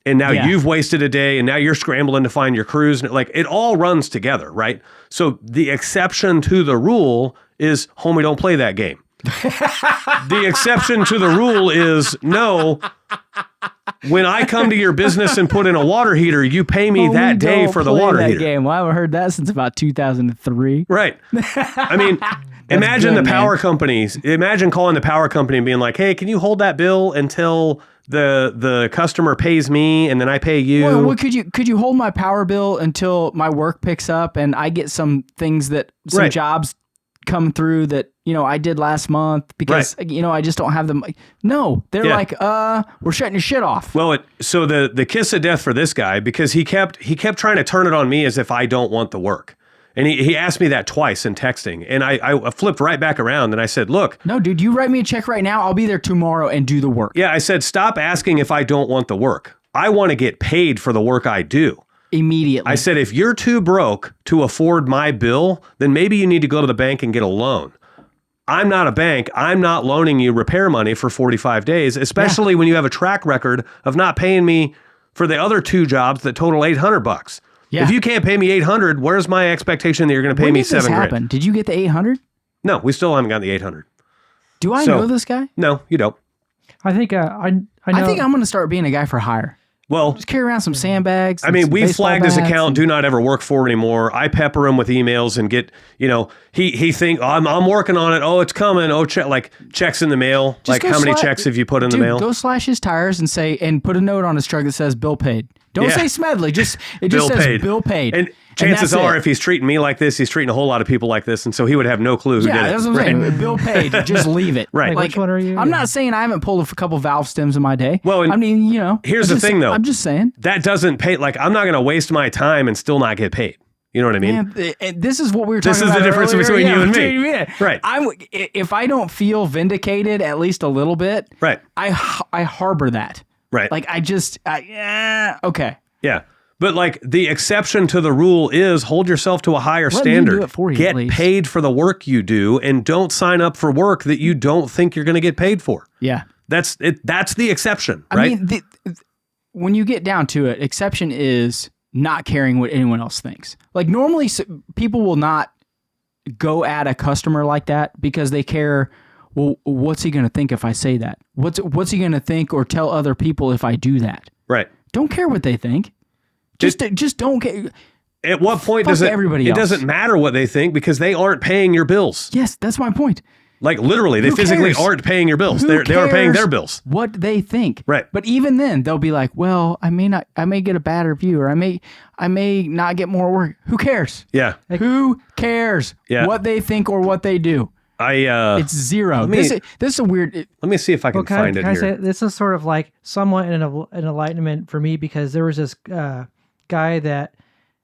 And now you've wasted a day, and now you're scrambling to find your crews. And it all runs together, right? So the exception to the rule is, homie, don't play that game. The exception to the rule is, no, when I come to your business and put in a water heater, you pay me that day for the water heater. Game. Well, I haven't heard that since about 2003. Right. I mean, imagine the power companies. Imagine calling the power company and being like, hey, can you hold that bill until the customer pays me and then I pay you? Well, could you hold my power bill until my work picks up and I get some things some jobs come through that I did last month because I just don't have them. No, they're like, we're shutting your shit off. Well, so the kiss of death for this guy, because he kept trying to turn it on me as if I don't want the work. And he asked me that twice in texting, and I flipped right back around and I said, look. No, dude, you write me a check right now. I'll be there tomorrow and do the work. Yeah, I said, stop asking if I don't want the work. I want to get paid for the work I do. Immediately. I said, if you're too broke to afford my bill, then maybe you need to go to the bank and get a loan. I'm not a bank. I'm not loaning you repair money for 45 days, especially when you have a track record of not paying me for the other two jobs that total $800. Yeah. If you can't pay me $800, where's my expectation that you're going to pay me $7,000? Did you get the $800? No, we still haven't gotten the $800. Do I know this guy? No, you don't. I think I know. I think I'm going to start being a guy for hire. Well, just carry around some sandbags. I mean, we flagged his account, do not ever work for anymore. I pepper him with emails and get, he think I'm working on it. Oh, it's coming. Oh, checks in the mail. Just how many checks have you put in the mail? Go slash his tires and put a note on his truck that says bill paid. Don't say Smedley. It just says bill paid. And chances are, if he's treating me like this, he's treating a whole lot of people like this, and so he would have no clue who did it. That's what I'm saying. Bill paid. Just leave it. Right. Which one are you? I'm not saying I haven't pulled a couple valve stems in my day. Well, I mean, here's the thing, though. I'm just saying that doesn't pay. I'm not going to waste my time and still not get paid. You know what I mean? Man, this is what we were talking about. This is the difference between you and me. Right. If I don't feel vindicated at least a little bit, right, I harbor that. Right. Okay. Yeah. But the exception to the rule is hold yourself to a higher standard. Do it for you, get paid for the work you do, and don't sign up for work that you don't think you're going to get paid for. Yeah. That's it. That's the exception, right? I mean, when you get down to it, exception is not caring what anyone else thinks. Normally people will not go at a customer like that because they care, well, what's he going to think if I say that? What's he going to think or tell other people if I do that? Right. Don't care what they think. Just don't care. At what point does it doesn't matter what they think because they aren't paying your bills. Yes, that's my point. Literally, they physically aren't paying your bills. They are paying their bills. What they think. Right. But even then, they'll be like, well, I may get a bad review or I may not get more work. Who cares? Yeah. Who cares what they think or what they do? It's zero. This is a weird. Let me see if I can find it here. Say, this is sort of somewhat an enlightenment for me because there was this guy that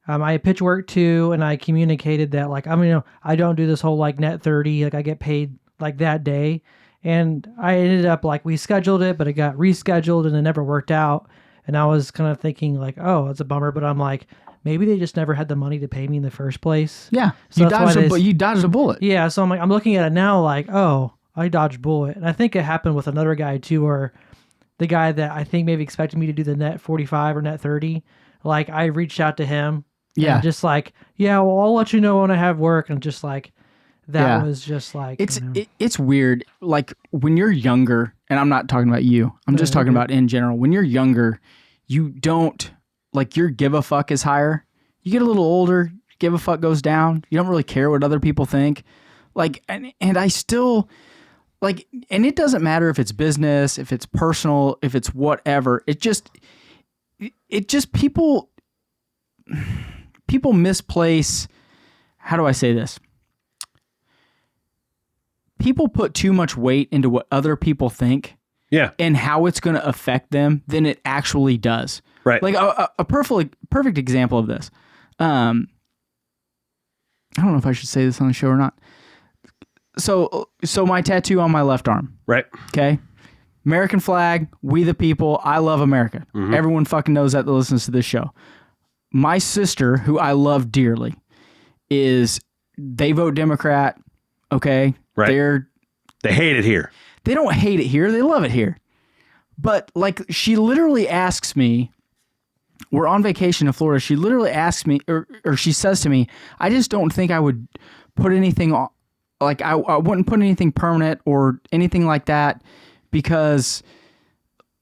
I pitch work too, and I communicated that like I don't do this whole like net 30, like I get paid like that day. And I ended up like we scheduled it, but it got rescheduled and it never worked out. And I was kind of thinking like, oh, that's a bummer. But I'm like, maybe they just never had the money to pay me in the first place. Yeah. So You dodged a bullet. Yeah. So I'm looking at it now like, oh, I dodged a bullet. And I think it happened with another guy too, where the guy that I think maybe expected me to do the net 45 or net 30, like I reached out to him. Yeah. And just like, yeah, well, I'll let you know when I have work. And just like, that was just like it's weird. Like when you're younger, and I'm not talking about you. I'm just talking about in general. When you're younger, you don't like your give a fuck is higher. You get a little older, give a fuck goes down. You don't really care what other people think. Like and I still like, and it doesn't matter if it's business, if it's personal, if it's whatever. It just people misplace. How do I say this? People put too much weight into what other people think and how it's going to affect them than it actually does. Right. Like a perfect example of this. I don't know if I should say this on the show or not. So my tattoo on my left arm. Right. Okay. American flag, we the people, I love America. Mm-hmm. Everyone fucking knows that listens to this show. My sister, who I love dearly, they vote Democrat. Okay. Right. They hate it here. They don't hate it here. They love it here. But like she literally asks me, we're on vacation in Florida. She literally asks me, or she says to me, I just don't think I would put anything on, like I wouldn't put anything permanent or anything like that because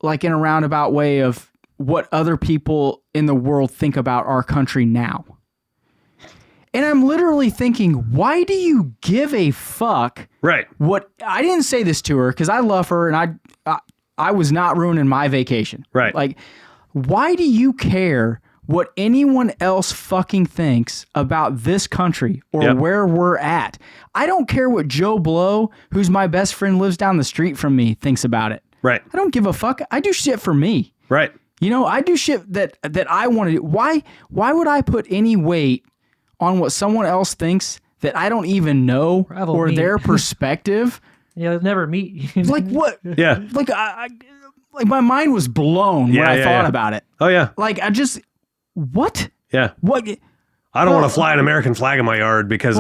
like in a roundabout way of what other people in the world think about our country now. And I'm literally thinking, why do you give a fuck? Right. What I didn't say this to her because I love her and I was not ruining my vacation. Right. Like, why do you care what anyone else fucking thinks about this country or where we're at? I don't care what Joe Blow, who's my best friend, lives down the street from me, thinks about it. Right. I don't give a fuck. I do shit for me. Right. You know, I do shit that I want to do. Why would I put any weight on what someone else thinks that I don't even know or their perspective? Yeah, they'll never meet. Like what? Yeah. Like like my mind was blown when I thought about it. Oh yeah. Like what? Yeah. What? I don't want to fly an American flag in my yard because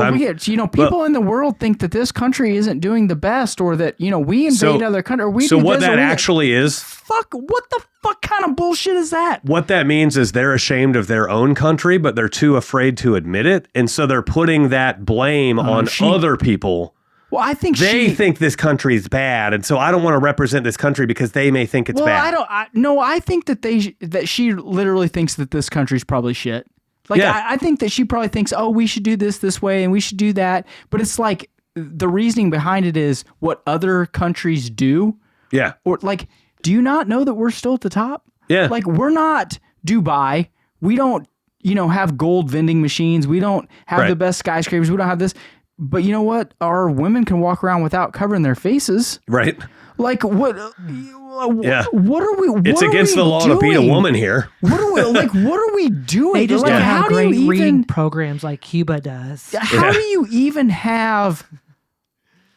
people in the world think that this country isn't doing the best or that, we invade other countries. So what that actually is. What the fuck kind of bullshit is that? What that means is they're ashamed of their own country, but they're too afraid to admit it. And so they're putting that blame on other people. Well, I think they think this country is bad. And so I don't want to represent this country because they may think it's bad. I think that she literally thinks that this country's probably shit. Like, I think that she probably thinks, oh, we should do this way and we should do that. But it's like the reasoning behind it is what other countries do. Yeah. Or like, do you not know that we're still at the top? Yeah. Like, we're not Dubai. We don't, have gold vending machines. We don't have the best skyscrapers. We don't have this. But you know what? Our women can walk around without covering their faces. Right. Like, what? Yeah. What are we? It's against the law to beat a woman here. What are we doing? They just don't have how great do you reading programs like Cuba does. How do you even have?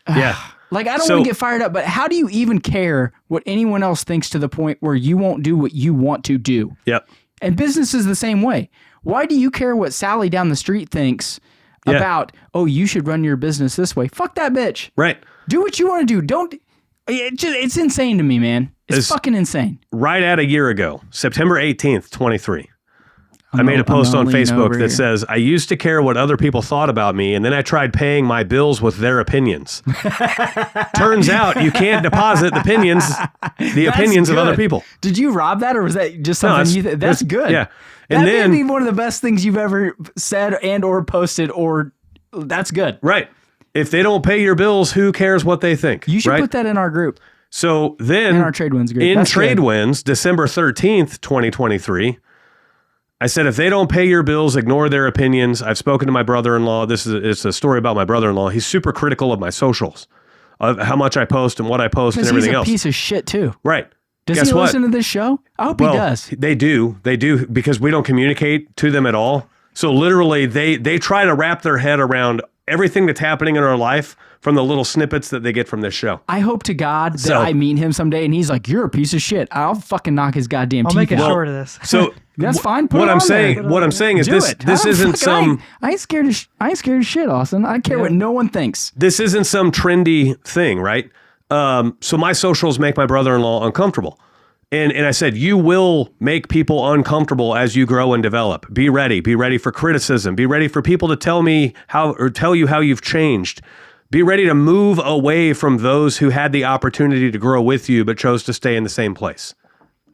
Yeah. Like, I don't want to get fired up, but how do you even care what anyone else thinks to the point where you won't do what you want to do? Yep. And business is the same way. Why do you care what Sally down the street thinks about, oh, you should run your business this way? Fuck that bitch. Right. Do what you want to do. Don't. It's insane to me, man. It's fucking insane. Right at a year ago, September 18th, 23. I made a post on Facebook that says, I used to care what other people thought about me, and then I tried paying my bills with their opinions. Turns out you can't deposit the opinions of other people. Did you rob that, or was that just something that's good? Yeah. And that may be one of the best things you've ever said and or posted, or that's good. Right. If they don't pay your bills, who cares what they think? You should put that in our group. So then, in our Tradewinds group. In Tradewinds, December 13th, 2023, I said, if they don't pay your bills, ignore their opinions. I've spoken to my brother-in-law. It's a story about my brother-in-law. He's super critical of my socials, of how much I post and what I post and everything else. He's a piece of shit too. Right. Does he listen to this show? I hope he does. They do because we don't communicate to them at all. So literally, they try to wrap their head around everything that's happening in our life from the little snippets that they get from this show. I hope to God that I meet him someday and he's like, "You're a piece of shit." I'll fucking knock his goddamn teeth out. I'll make it short of this. So that's fine. Put what it I'm on saying, there. what I'm saying is Do this. it. This isn't some. I ain't scared of. I ain't scared of shit, Austin. I care what no one thinks. This isn't some trendy thing, right? So my socials make my brother-in-law uncomfortable. And I said, you will make people uncomfortable as you grow and develop. Be ready. Be ready for criticism. Be ready for people to tell you how you've changed. Be ready to move away from those who had the opportunity to grow with you but chose to stay in the same place.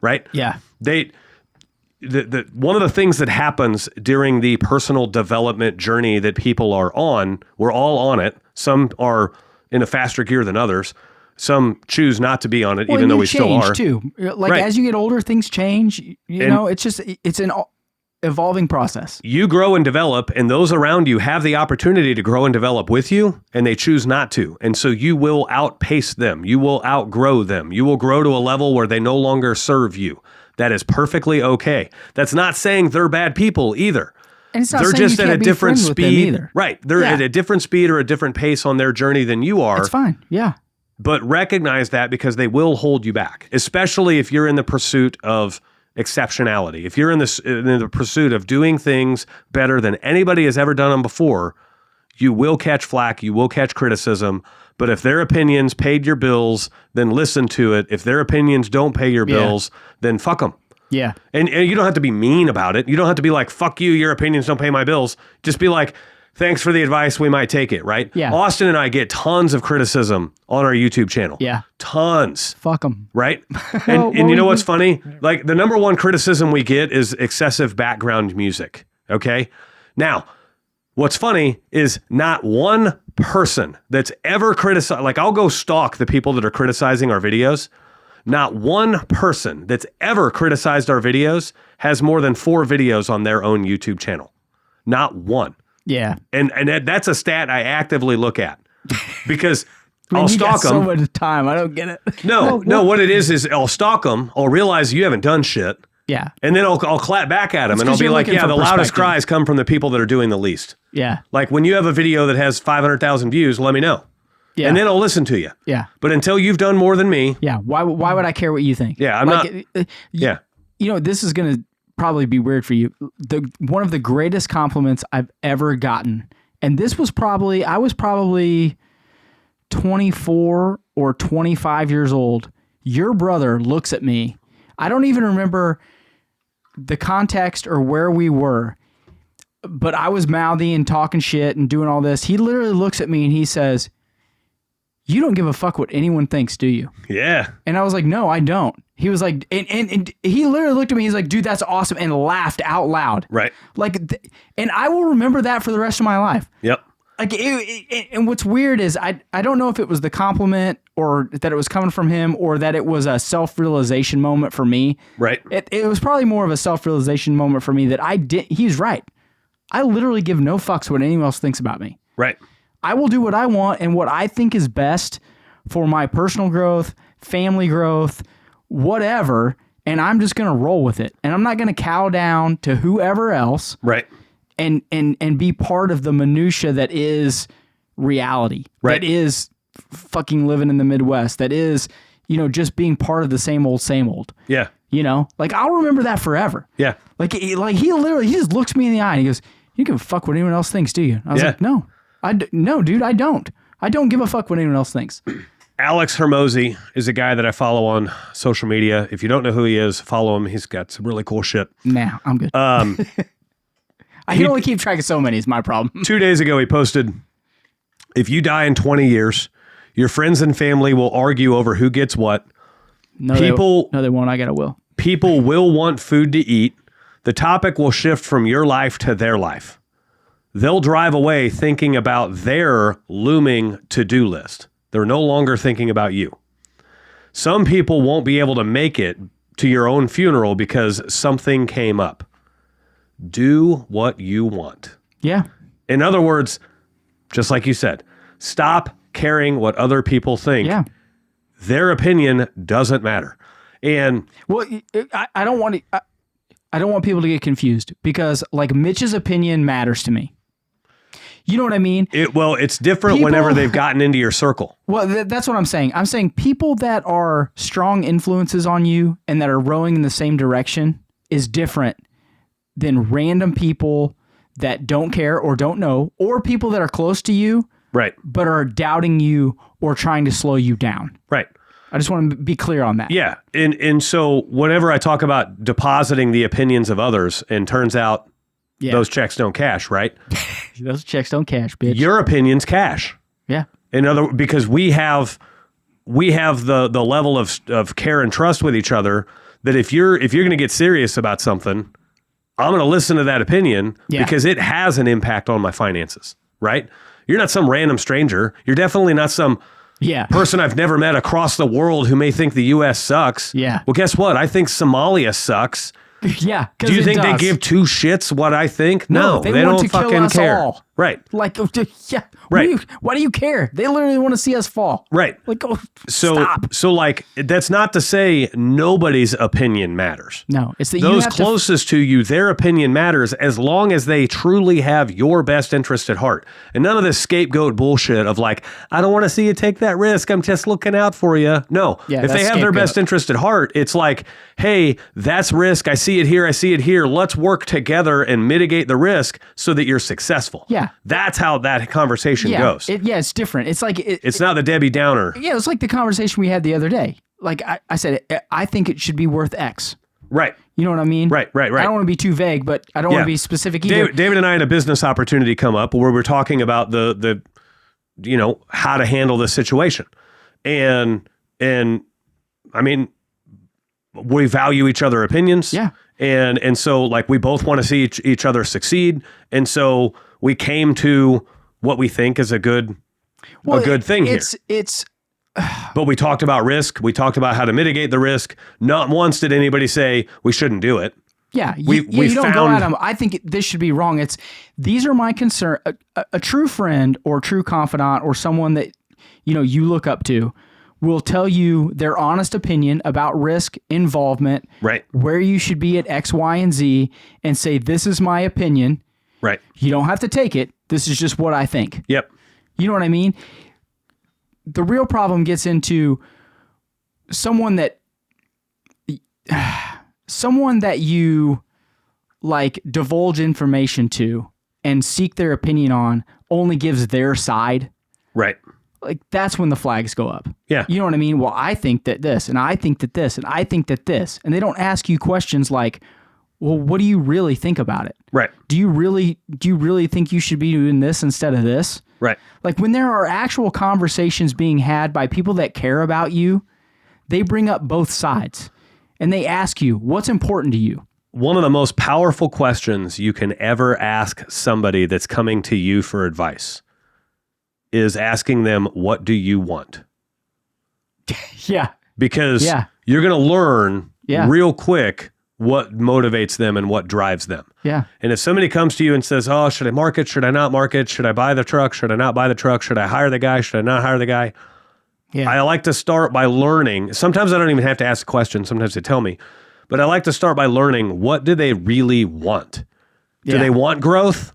Right? Yeah. One of the things that happens during the personal development journey that people are on, we're all on it. Some are in a faster gear than others. Some choose not to be on it, even though we still are. Too. Like Right. as you get older, things change. You know, it's an evolving process. You grow and develop, and those around you have the opportunity to grow and develop with you, and they choose not to. And so you will outpace them. You will outgrow them. You will grow to a level where they no longer serve you. That is perfectly okay. That's not saying they're bad people either. And it's not They're saying just you at can't a be different friends with them speed. either. Right. They're at a different speed or a different pace on their journey than you are. It's fine. Yeah. But recognize that because they will hold you back, especially if you're in the pursuit of exceptionality. If you're in the pursuit of doing things better than anybody has ever done them before, you will catch flack, you will catch criticism. But if their opinions paid your bills, then listen to it. If their opinions don't pay your bills, then fuck them. Yeah. And you don't have to be mean about it. You don't have to be like, fuck you, your opinions don't pay my bills. Just be like, thanks for the advice, we might take it, right? Yeah. Austin and I get tons of criticism on our YouTube channel. Yeah. Tons. Fuck them. Right? And you know what's funny? Like the number one criticism we get is excessive background music. Okay? Now, what's funny is not one person that's ever criticized, like I'll go stalk the people that are criticizing our videos. Not one person that's ever criticized our videos has more than 4 videos on their own YouTube channel. Not one. Yeah. And that's a stat I actively look at because I'll You stalk got so them. much time. I don't get it. No, what it is I'll stalk them. I'll realize you haven't done shit. Yeah. And then I'll clap back at them and 'cause I'll be you're like, looking yeah, for the loudest perspective. cries come from the people that are doing the least. Yeah. Like when you have a video that has 500,000 views, let me know. Yeah. And then I'll listen to you. Yeah. But until you've done more than me, Yeah. Why would I care what you think? Yeah, I'm not- yeah. You know, this is going to probably be weird for you. One of the greatest compliments I've ever gotten, and this was I was probably 24 or 25 years old. Your brother looks at me. I don't even remember the context or where we were, but I was mouthy and talking shit and doing all this. He literally looks at me and he says, "You don't give a fuck what anyone thinks, do you?" Yeah. And I was like, "No, I don't." He was like, and he literally looked at me. He's like, "Dude, that's awesome," and laughed out loud. Right. Like, and I will remember that for the rest of my life. Yep. Like, and what's weird is I don't know if it was the compliment or that it was coming from him or that it was a self-realization moment for me. Right. It was probably more of a self-realization moment for me that he's right. I literally give no fucks what anyone else thinks about me. Right. I will do what I want and what I think is best for my personal growth, family growth, whatever, and I'm just going to roll with it. And I'm not going to cow down to whoever else Right. and be part of the minutia that is reality. Right. That is fucking living in the Midwest. That is, just being part of the same old. Yeah. Like I'll remember that forever. Yeah. Like he just looks me in the eye and he goes, "You give a fuck what anyone else thinks, do you?" I was Yeah. like, "No. No, dude, I don't. I don't give a fuck what anyone else thinks." Alex Hermosi is a guy that I follow on social media. If you don't know who he is, follow him. He's got some really cool shit. Nah, I'm good. I can only keep track of so many is my problem. 2 days ago, he posted, if you die in 20 years, your friends and family will argue over who gets what. No, they won't. I got a will. People will want food to eat. The topic will shift from your life to their life. They'll drive away thinking about their looming to-do list. They're no longer thinking about you. Some people won't be able to make it to your own funeral because something came up. Do what you want. Yeah. In other words, just like you said, stop caring what other people think. Yeah. Their opinion doesn't matter. And Well, I don't want to. I don't want people to get confused because like Mitch's opinion matters to me. You know what I mean? It's different whenever they've gotten into your circle. Well, that's what I'm saying. I'm saying people that are strong influences on you and that are rowing in the same direction is different than random people that don't care or don't know, or people that are close to you, right, but are doubting you or trying to slow you down. Right. I just want to be clear on that. Yeah. And so whenever I talk about depositing the opinions of others, and turns out those checks don't cash, right? Those checks don't cash, bitch. Your opinions cash. Yeah. Because we have the level of care and trust with each other that if you're going to get serious about something, I'm going to listen to that opinion because it has an impact on my finances, right? You're not some random stranger. You're definitely not some person I've never met across the world who may think the U.S. sucks. Yeah. Well, guess what? I think Somalia sucks. Yeah. Do you think they give two shits what I think? No, they don't want to fucking kill us care. all. Right. Like, yeah. Right. Why do you care? They literally want to see us fall. Right. Like, stop. So like, that's not to say nobody's opinion matters. No, it's that those you have closest to you, their opinion matters as long as they truly have your best interest at heart. And none of this scapegoat bullshit of like, I don't want to see you take that risk. I'm just looking out for you. No. Yeah, if they have their best interest at heart, it's like, hey, that's risk. I see it here. I see it here. Let's work together and mitigate the risk so that you're successful. Yeah. That's how that conversation goes. It's different. It's like it's not the Debbie Downer. Yeah, it's like the conversation we had the other day. Like I said, I think it should be worth X. Right. You know what I mean? Right. I don't want to be too vague, but I don't want to be specific either. David and I had a business opportunity come up where we're talking about the how to handle this situation. And I mean, we value each other's opinions. Yeah. And so like we both want to see each other succeed. And so we came to what we think is a good thing here. But we talked about risk. We talked about how to mitigate the risk. Not once did anybody say we shouldn't do it. Yeah, you don't go at them. I think this should be wrong. These are my concern. A true friend or true confidant or someone that you look up to will tell you their honest opinion about risk, involvement, right, where you should be at X, Y, and Z, and say, this is my opinion. Right. You don't have to take it. This is just what I think. Yep. You know what I mean? The real problem gets into someone that you like divulge information to and seek their opinion on only gives their side. Right. Like that's when the flags go up. Yeah. You know what I mean? Well, I think that this, and I think that this, and I think that this. And they don't ask you questions like, well, what do you really think about it? Right. Do you really think you should be doing this instead of this? Right. Like when there are actual conversations being had by people that care about you, they bring up both sides and they ask you, what's important to you? One of the most powerful questions you can ever ask somebody that's coming to you for advice is asking them, what do you want? Yeah. Because you're going to learn real quick what motivates them and what drives them. Yeah. And if somebody comes to you and says, oh, should I market? Should I not market? Should I buy the truck? Should I not buy the truck? Should I hire the guy? Should I not hire the guy? Yeah. I like to start by learning. Sometimes I don't even have to ask a question. Sometimes they tell me. But I like to start by learning, what do they really want? Do they want growth?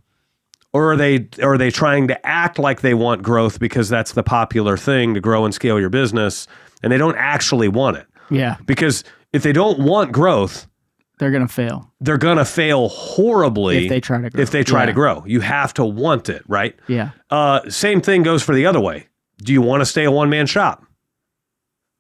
Or are they trying to act like they want growth because that's the popular thing to grow and scale your business, and they don't actually want it? Yeah. Because if they don't want growth, they're going to fail. They're going to fail horribly if they try to grow. If they try to grow. You have to want it, right? Yeah. Same thing goes for the other way. Do you want to stay a one-man shop?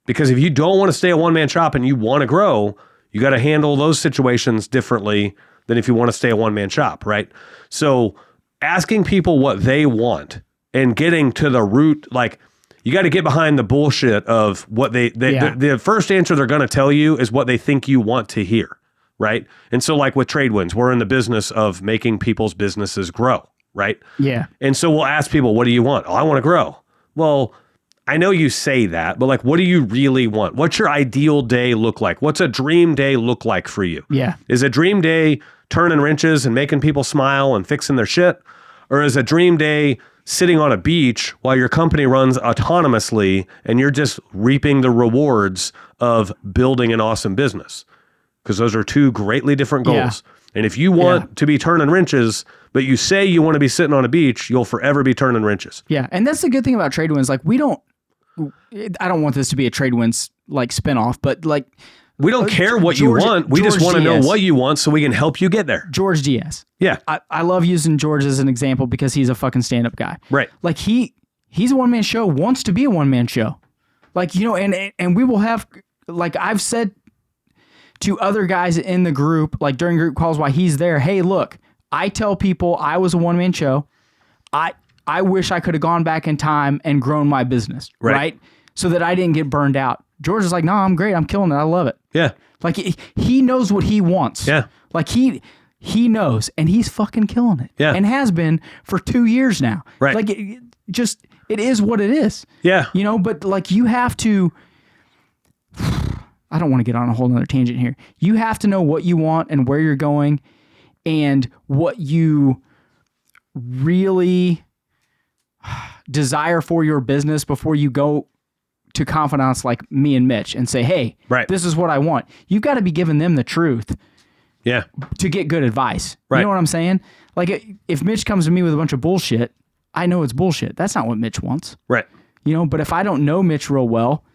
Because if you don't want to stay a one-man shop and you want to grow, you got to handle those situations differently than if you want to stay a one-man shop, right? So asking people what they want and getting to the root, like you got to get behind the bullshit of what the first answer they're going to tell you is what they think you want to hear, right? And so like with TradeWinds, we're in the business of making people's businesses grow, right? Yeah. And so we'll ask people, what do you want? Oh, I want to grow. Well, I know you say that, but like, what do you really want? What's your ideal day look like? What's a dream day look like for you? Yeah. Is a dream day turning wrenches and making people smile and fixing their shit? Or is a dream day sitting on a beach while your company runs autonomously and you're just reaping the rewards of building an awesome business? because those are two greatly different goals. Yeah. And if you want to be turning wrenches, but you say you want to be sitting on a beach, you'll forever be turning wrenches. Yeah. And that's the good thing about trade winds. Like I don't want this to be a trade winds like spinoff, but like we don't care what you want. We just want to know what you want so we can help you get there. George Diaz. Yeah. I love using George as an example because he's a fucking stand-up guy. Right. Like he's a one-man show, wants to be a one-man show. Like, you know, and we will have, like I've said to other guys in the group, like during group calls while he's there, hey, look, I tell people I was a one-man show. I wish I could have gone back in time and grown my business, right? So that I didn't get burned out. George is like, no, I'm great. I'm killing it. I love it. Yeah. Like he knows what he wants. Yeah. Like he knows and he's fucking killing it. Yeah. And has been for 2 years now. Right. Like it is what it is. Yeah. You know, but like you have to, I don't want to get on a whole nother tangent here. You have to know what you want and where you're going and what you really desire for your business before you go to confidants like me and Mitch and say, hey, this is what I want. You've got to be giving them the truth to get good advice. Right. You know what I'm saying? Like if Mitch comes to me with a bunch of bullshit, I know it's bullshit. That's not what Mitch wants. Right. You know, but if I don't know Mitch real well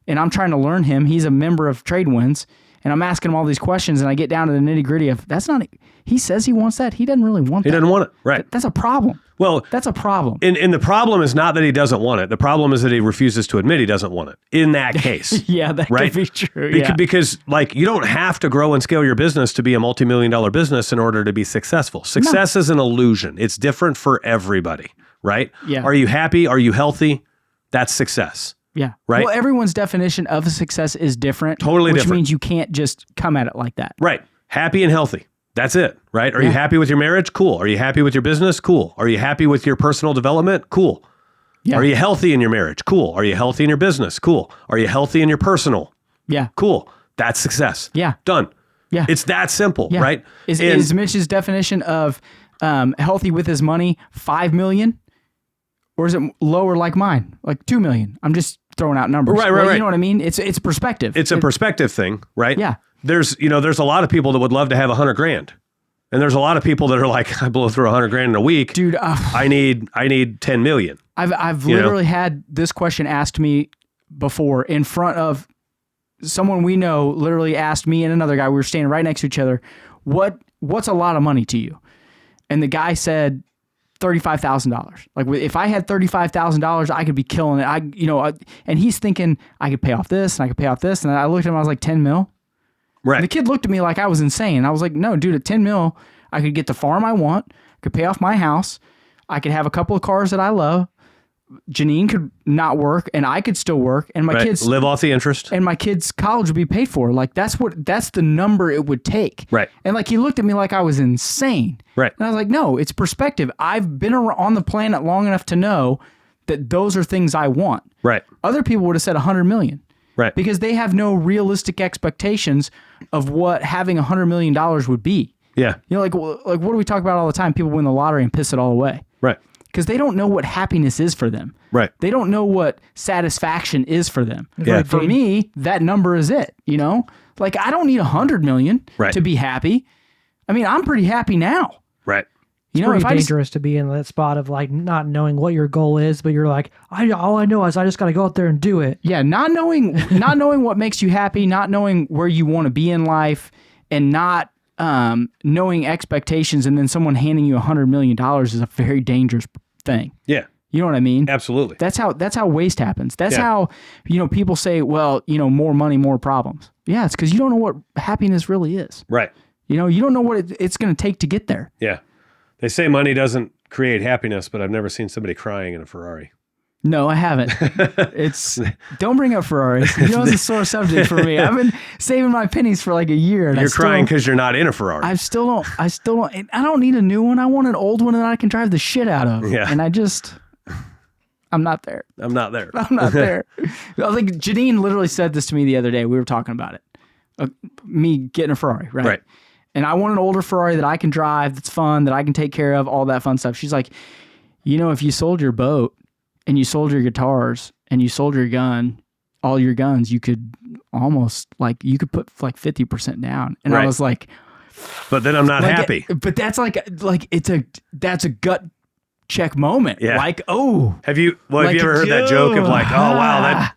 and I'm trying to learn him, he's a member of Trade Winds, and I'm asking him all these questions and I get down to the nitty gritty of that's not, he says he wants that. He doesn't really want that. He doesn't want it. Right. That's a problem. Well, that's a problem. And the problem is not that he doesn't want it. The problem is that he refuses to admit he doesn't want it in that case. Yeah, that could be true. Because like you don't have to grow and scale your business to be a multi-million-dollar business in order to be successful. Success is an illusion. It's different for everybody, right? Yeah. Are you happy? Are you healthy? That's success. Yeah. Right. Well, everyone's definition of a success is different. Totally different. Which means you can't just come at it like that. Right. Happy and healthy. That's it, right? Are you happy with your marriage? Cool. Are you happy with your business? Cool. Are you happy with your personal development? Cool. Yeah. Are you healthy in your marriage? Cool. Are you healthy in your business? Cool. Are you healthy in your personal? Yeah. Cool. That's success. Yeah. Done. Yeah. It's that simple, right? Is Mitch's definition of healthy with his money 5 million? Or is it lower like mine? Like 2 million? I'm just throwing out numbers. Right. You know what I mean? It's perspective. It's a perspective thing, right? Yeah. There's a lot of people that would love to have $100,000. And there's a lot of people that are like, I blow through $100,000 in a week. Dude, I need 10 million. I've literally had this question asked me before in front of someone we know. Literally asked me and another guy. We were standing right next to each other. What's a lot of money to you? And the guy said $35,000. Like if I had $35,000, I could be killing it. And he's thinking I could pay off this and I could pay off this. And I looked at him, I was like 10 mil. Right. And the kid looked at me like I was insane. I was like, no, dude, at 10 mil, I could get the farm I want, could pay off my house, I could have a couple of cars that I love. Janine could not work and I could still work, and my kids live off the interest. And my kids' college would be paid for. Like that's the number it would take. Right. And like he looked at me like I was insane. Right. And I was like, no, it's perspective. I've been on the planet long enough to know that those are things I want. Right. Other people would have said 100 million. Right. Because they have no realistic expectations of what having $100 million would be. Yeah. You know, like what do we talk about all the time? People win the lottery and piss it all away. Right. Because they don't know what happiness is for them. Right. They don't know what satisfaction is for them. Yeah. For me, that number is it, you know? Like I don't need 100 million to be happy. I mean, I'm pretty happy now. Right. It's pretty dangerous to be in that spot of like not knowing what your goal is, but you're like, all I know is I just got to go out there and do it. Yeah, not knowing what makes you happy, not knowing where you want to be in life, and not knowing expectations, and then someone handing you $100 million is a very dangerous thing. Yeah. You know what I mean? Absolutely. That's how waste happens. That's how, people say, well, more money, more problems. Yeah, it's because you don't know what happiness really is. Right. You don't know what it's going to take to get there. Yeah. They say money doesn't create happiness, but I've never seen somebody crying in a Ferrari. No, I haven't. Don't bring up Ferraris. It's a sore subject for me. I've been saving my pennies for like a year. And you're crying because you're not in a Ferrari. I don't need a new one. I want an old one that I can drive the shit out of. Yeah. And I'm not there. I'm not there. I think Janine literally said this to me the other day. We were talking about it. Me getting a Ferrari, right? Right. And I want an older Ferrari that I can drive, that's fun, that I can take care of, all that fun stuff. She's like, if you sold your boat and you sold your guitars and you sold your gun all your guns, you could almost like you could put like 50% down, and I was like, but then I'm not happy. But that's like that's a gut check moment. Yeah. Like, oh, have you ever heard that joke of like, oh wow,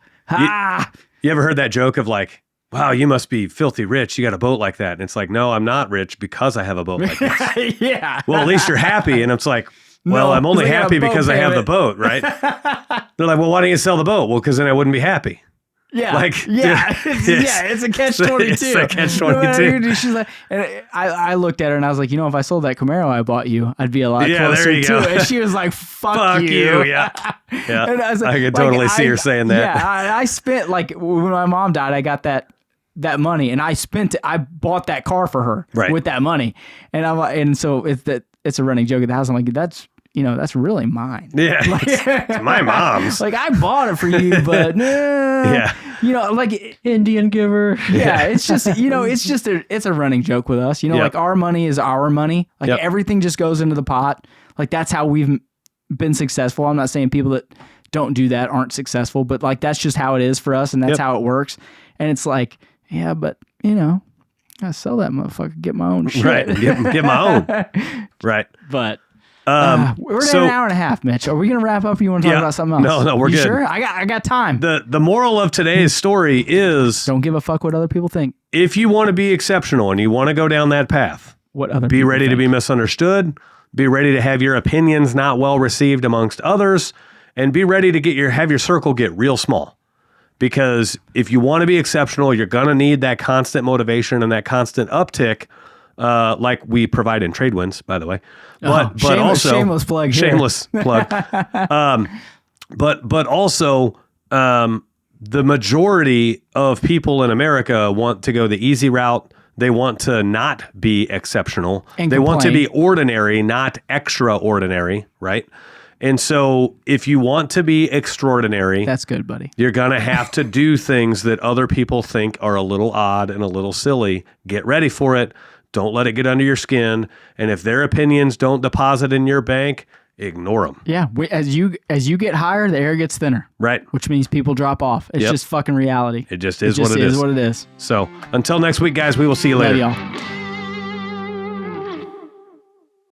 you ever heard that joke of like, wow, you must be filthy rich. You got a boat like that. And it's like, no, I'm not rich because I have a boat like this. Yeah. Well, at least you're happy. And it's like, well, I'm only happy because I have the boat, right? They're like, well, why don't you sell the boat? Well, because then I wouldn't be happy. Yeah. Like, yeah. It's a catch-22. It's a catch-22. She's like, and I looked at her and I was like, if I sold that Camaro I bought you, I'd be a lot closer there you to go. it. And she was like, fuck you. Yeah. Yeah. And I was like, I could totally see her saying that. Yeah. I spent, like, when my mom died, I got that money and I spent it. I bought that car for her with that money. And so it's a running joke at the house. I'm like, that's really mine. Yeah. Like, it's my mom's. Like, I bought it for you, but yeah. Like Indian giver. Yeah. It's just, it's a running joke with us, like our money is our money. Like everything just goes into the pot. Like that's how we've been successful. I'm not saying people that don't do that aren't successful, but like, that's just how it is for us. And that's how it works. And it's like, yeah, but I sell that motherfucker, get my own shit. Right. Get my own. Right. But we're at an hour and a half, Mitch. Are we going to wrap up or you want to talk about something else? No, we're good. Sure? I got time. The moral of today's story is don't give a fuck what other people think. If you want to be exceptional and you want to go down that path, be ready to be misunderstood, be ready to have your opinions not well received amongst others, and be ready to have your circle get real small. Because if you want to be exceptional, you're going to need that constant motivation and that constant uptick, like we provide in Trade Winds, by the way. But also shameless plug. Shameless plug. But also, the majority of people in America want to go the easy route. They want to not be exceptional. They want to be ordinary, not extraordinary, right? And so if you want to be extraordinary, that's good, buddy. You're going to have to do things that other people think are a little odd and a little silly. Get ready for it. Don't let it get under your skin. And if their opinions don't deposit in your bank, ignore them. Yeah. As you get higher, the air gets thinner. Right. Which means people drop off. It's just fucking reality. It just is what it is. What it is. So until next week, guys, we will see you later. Love y'all.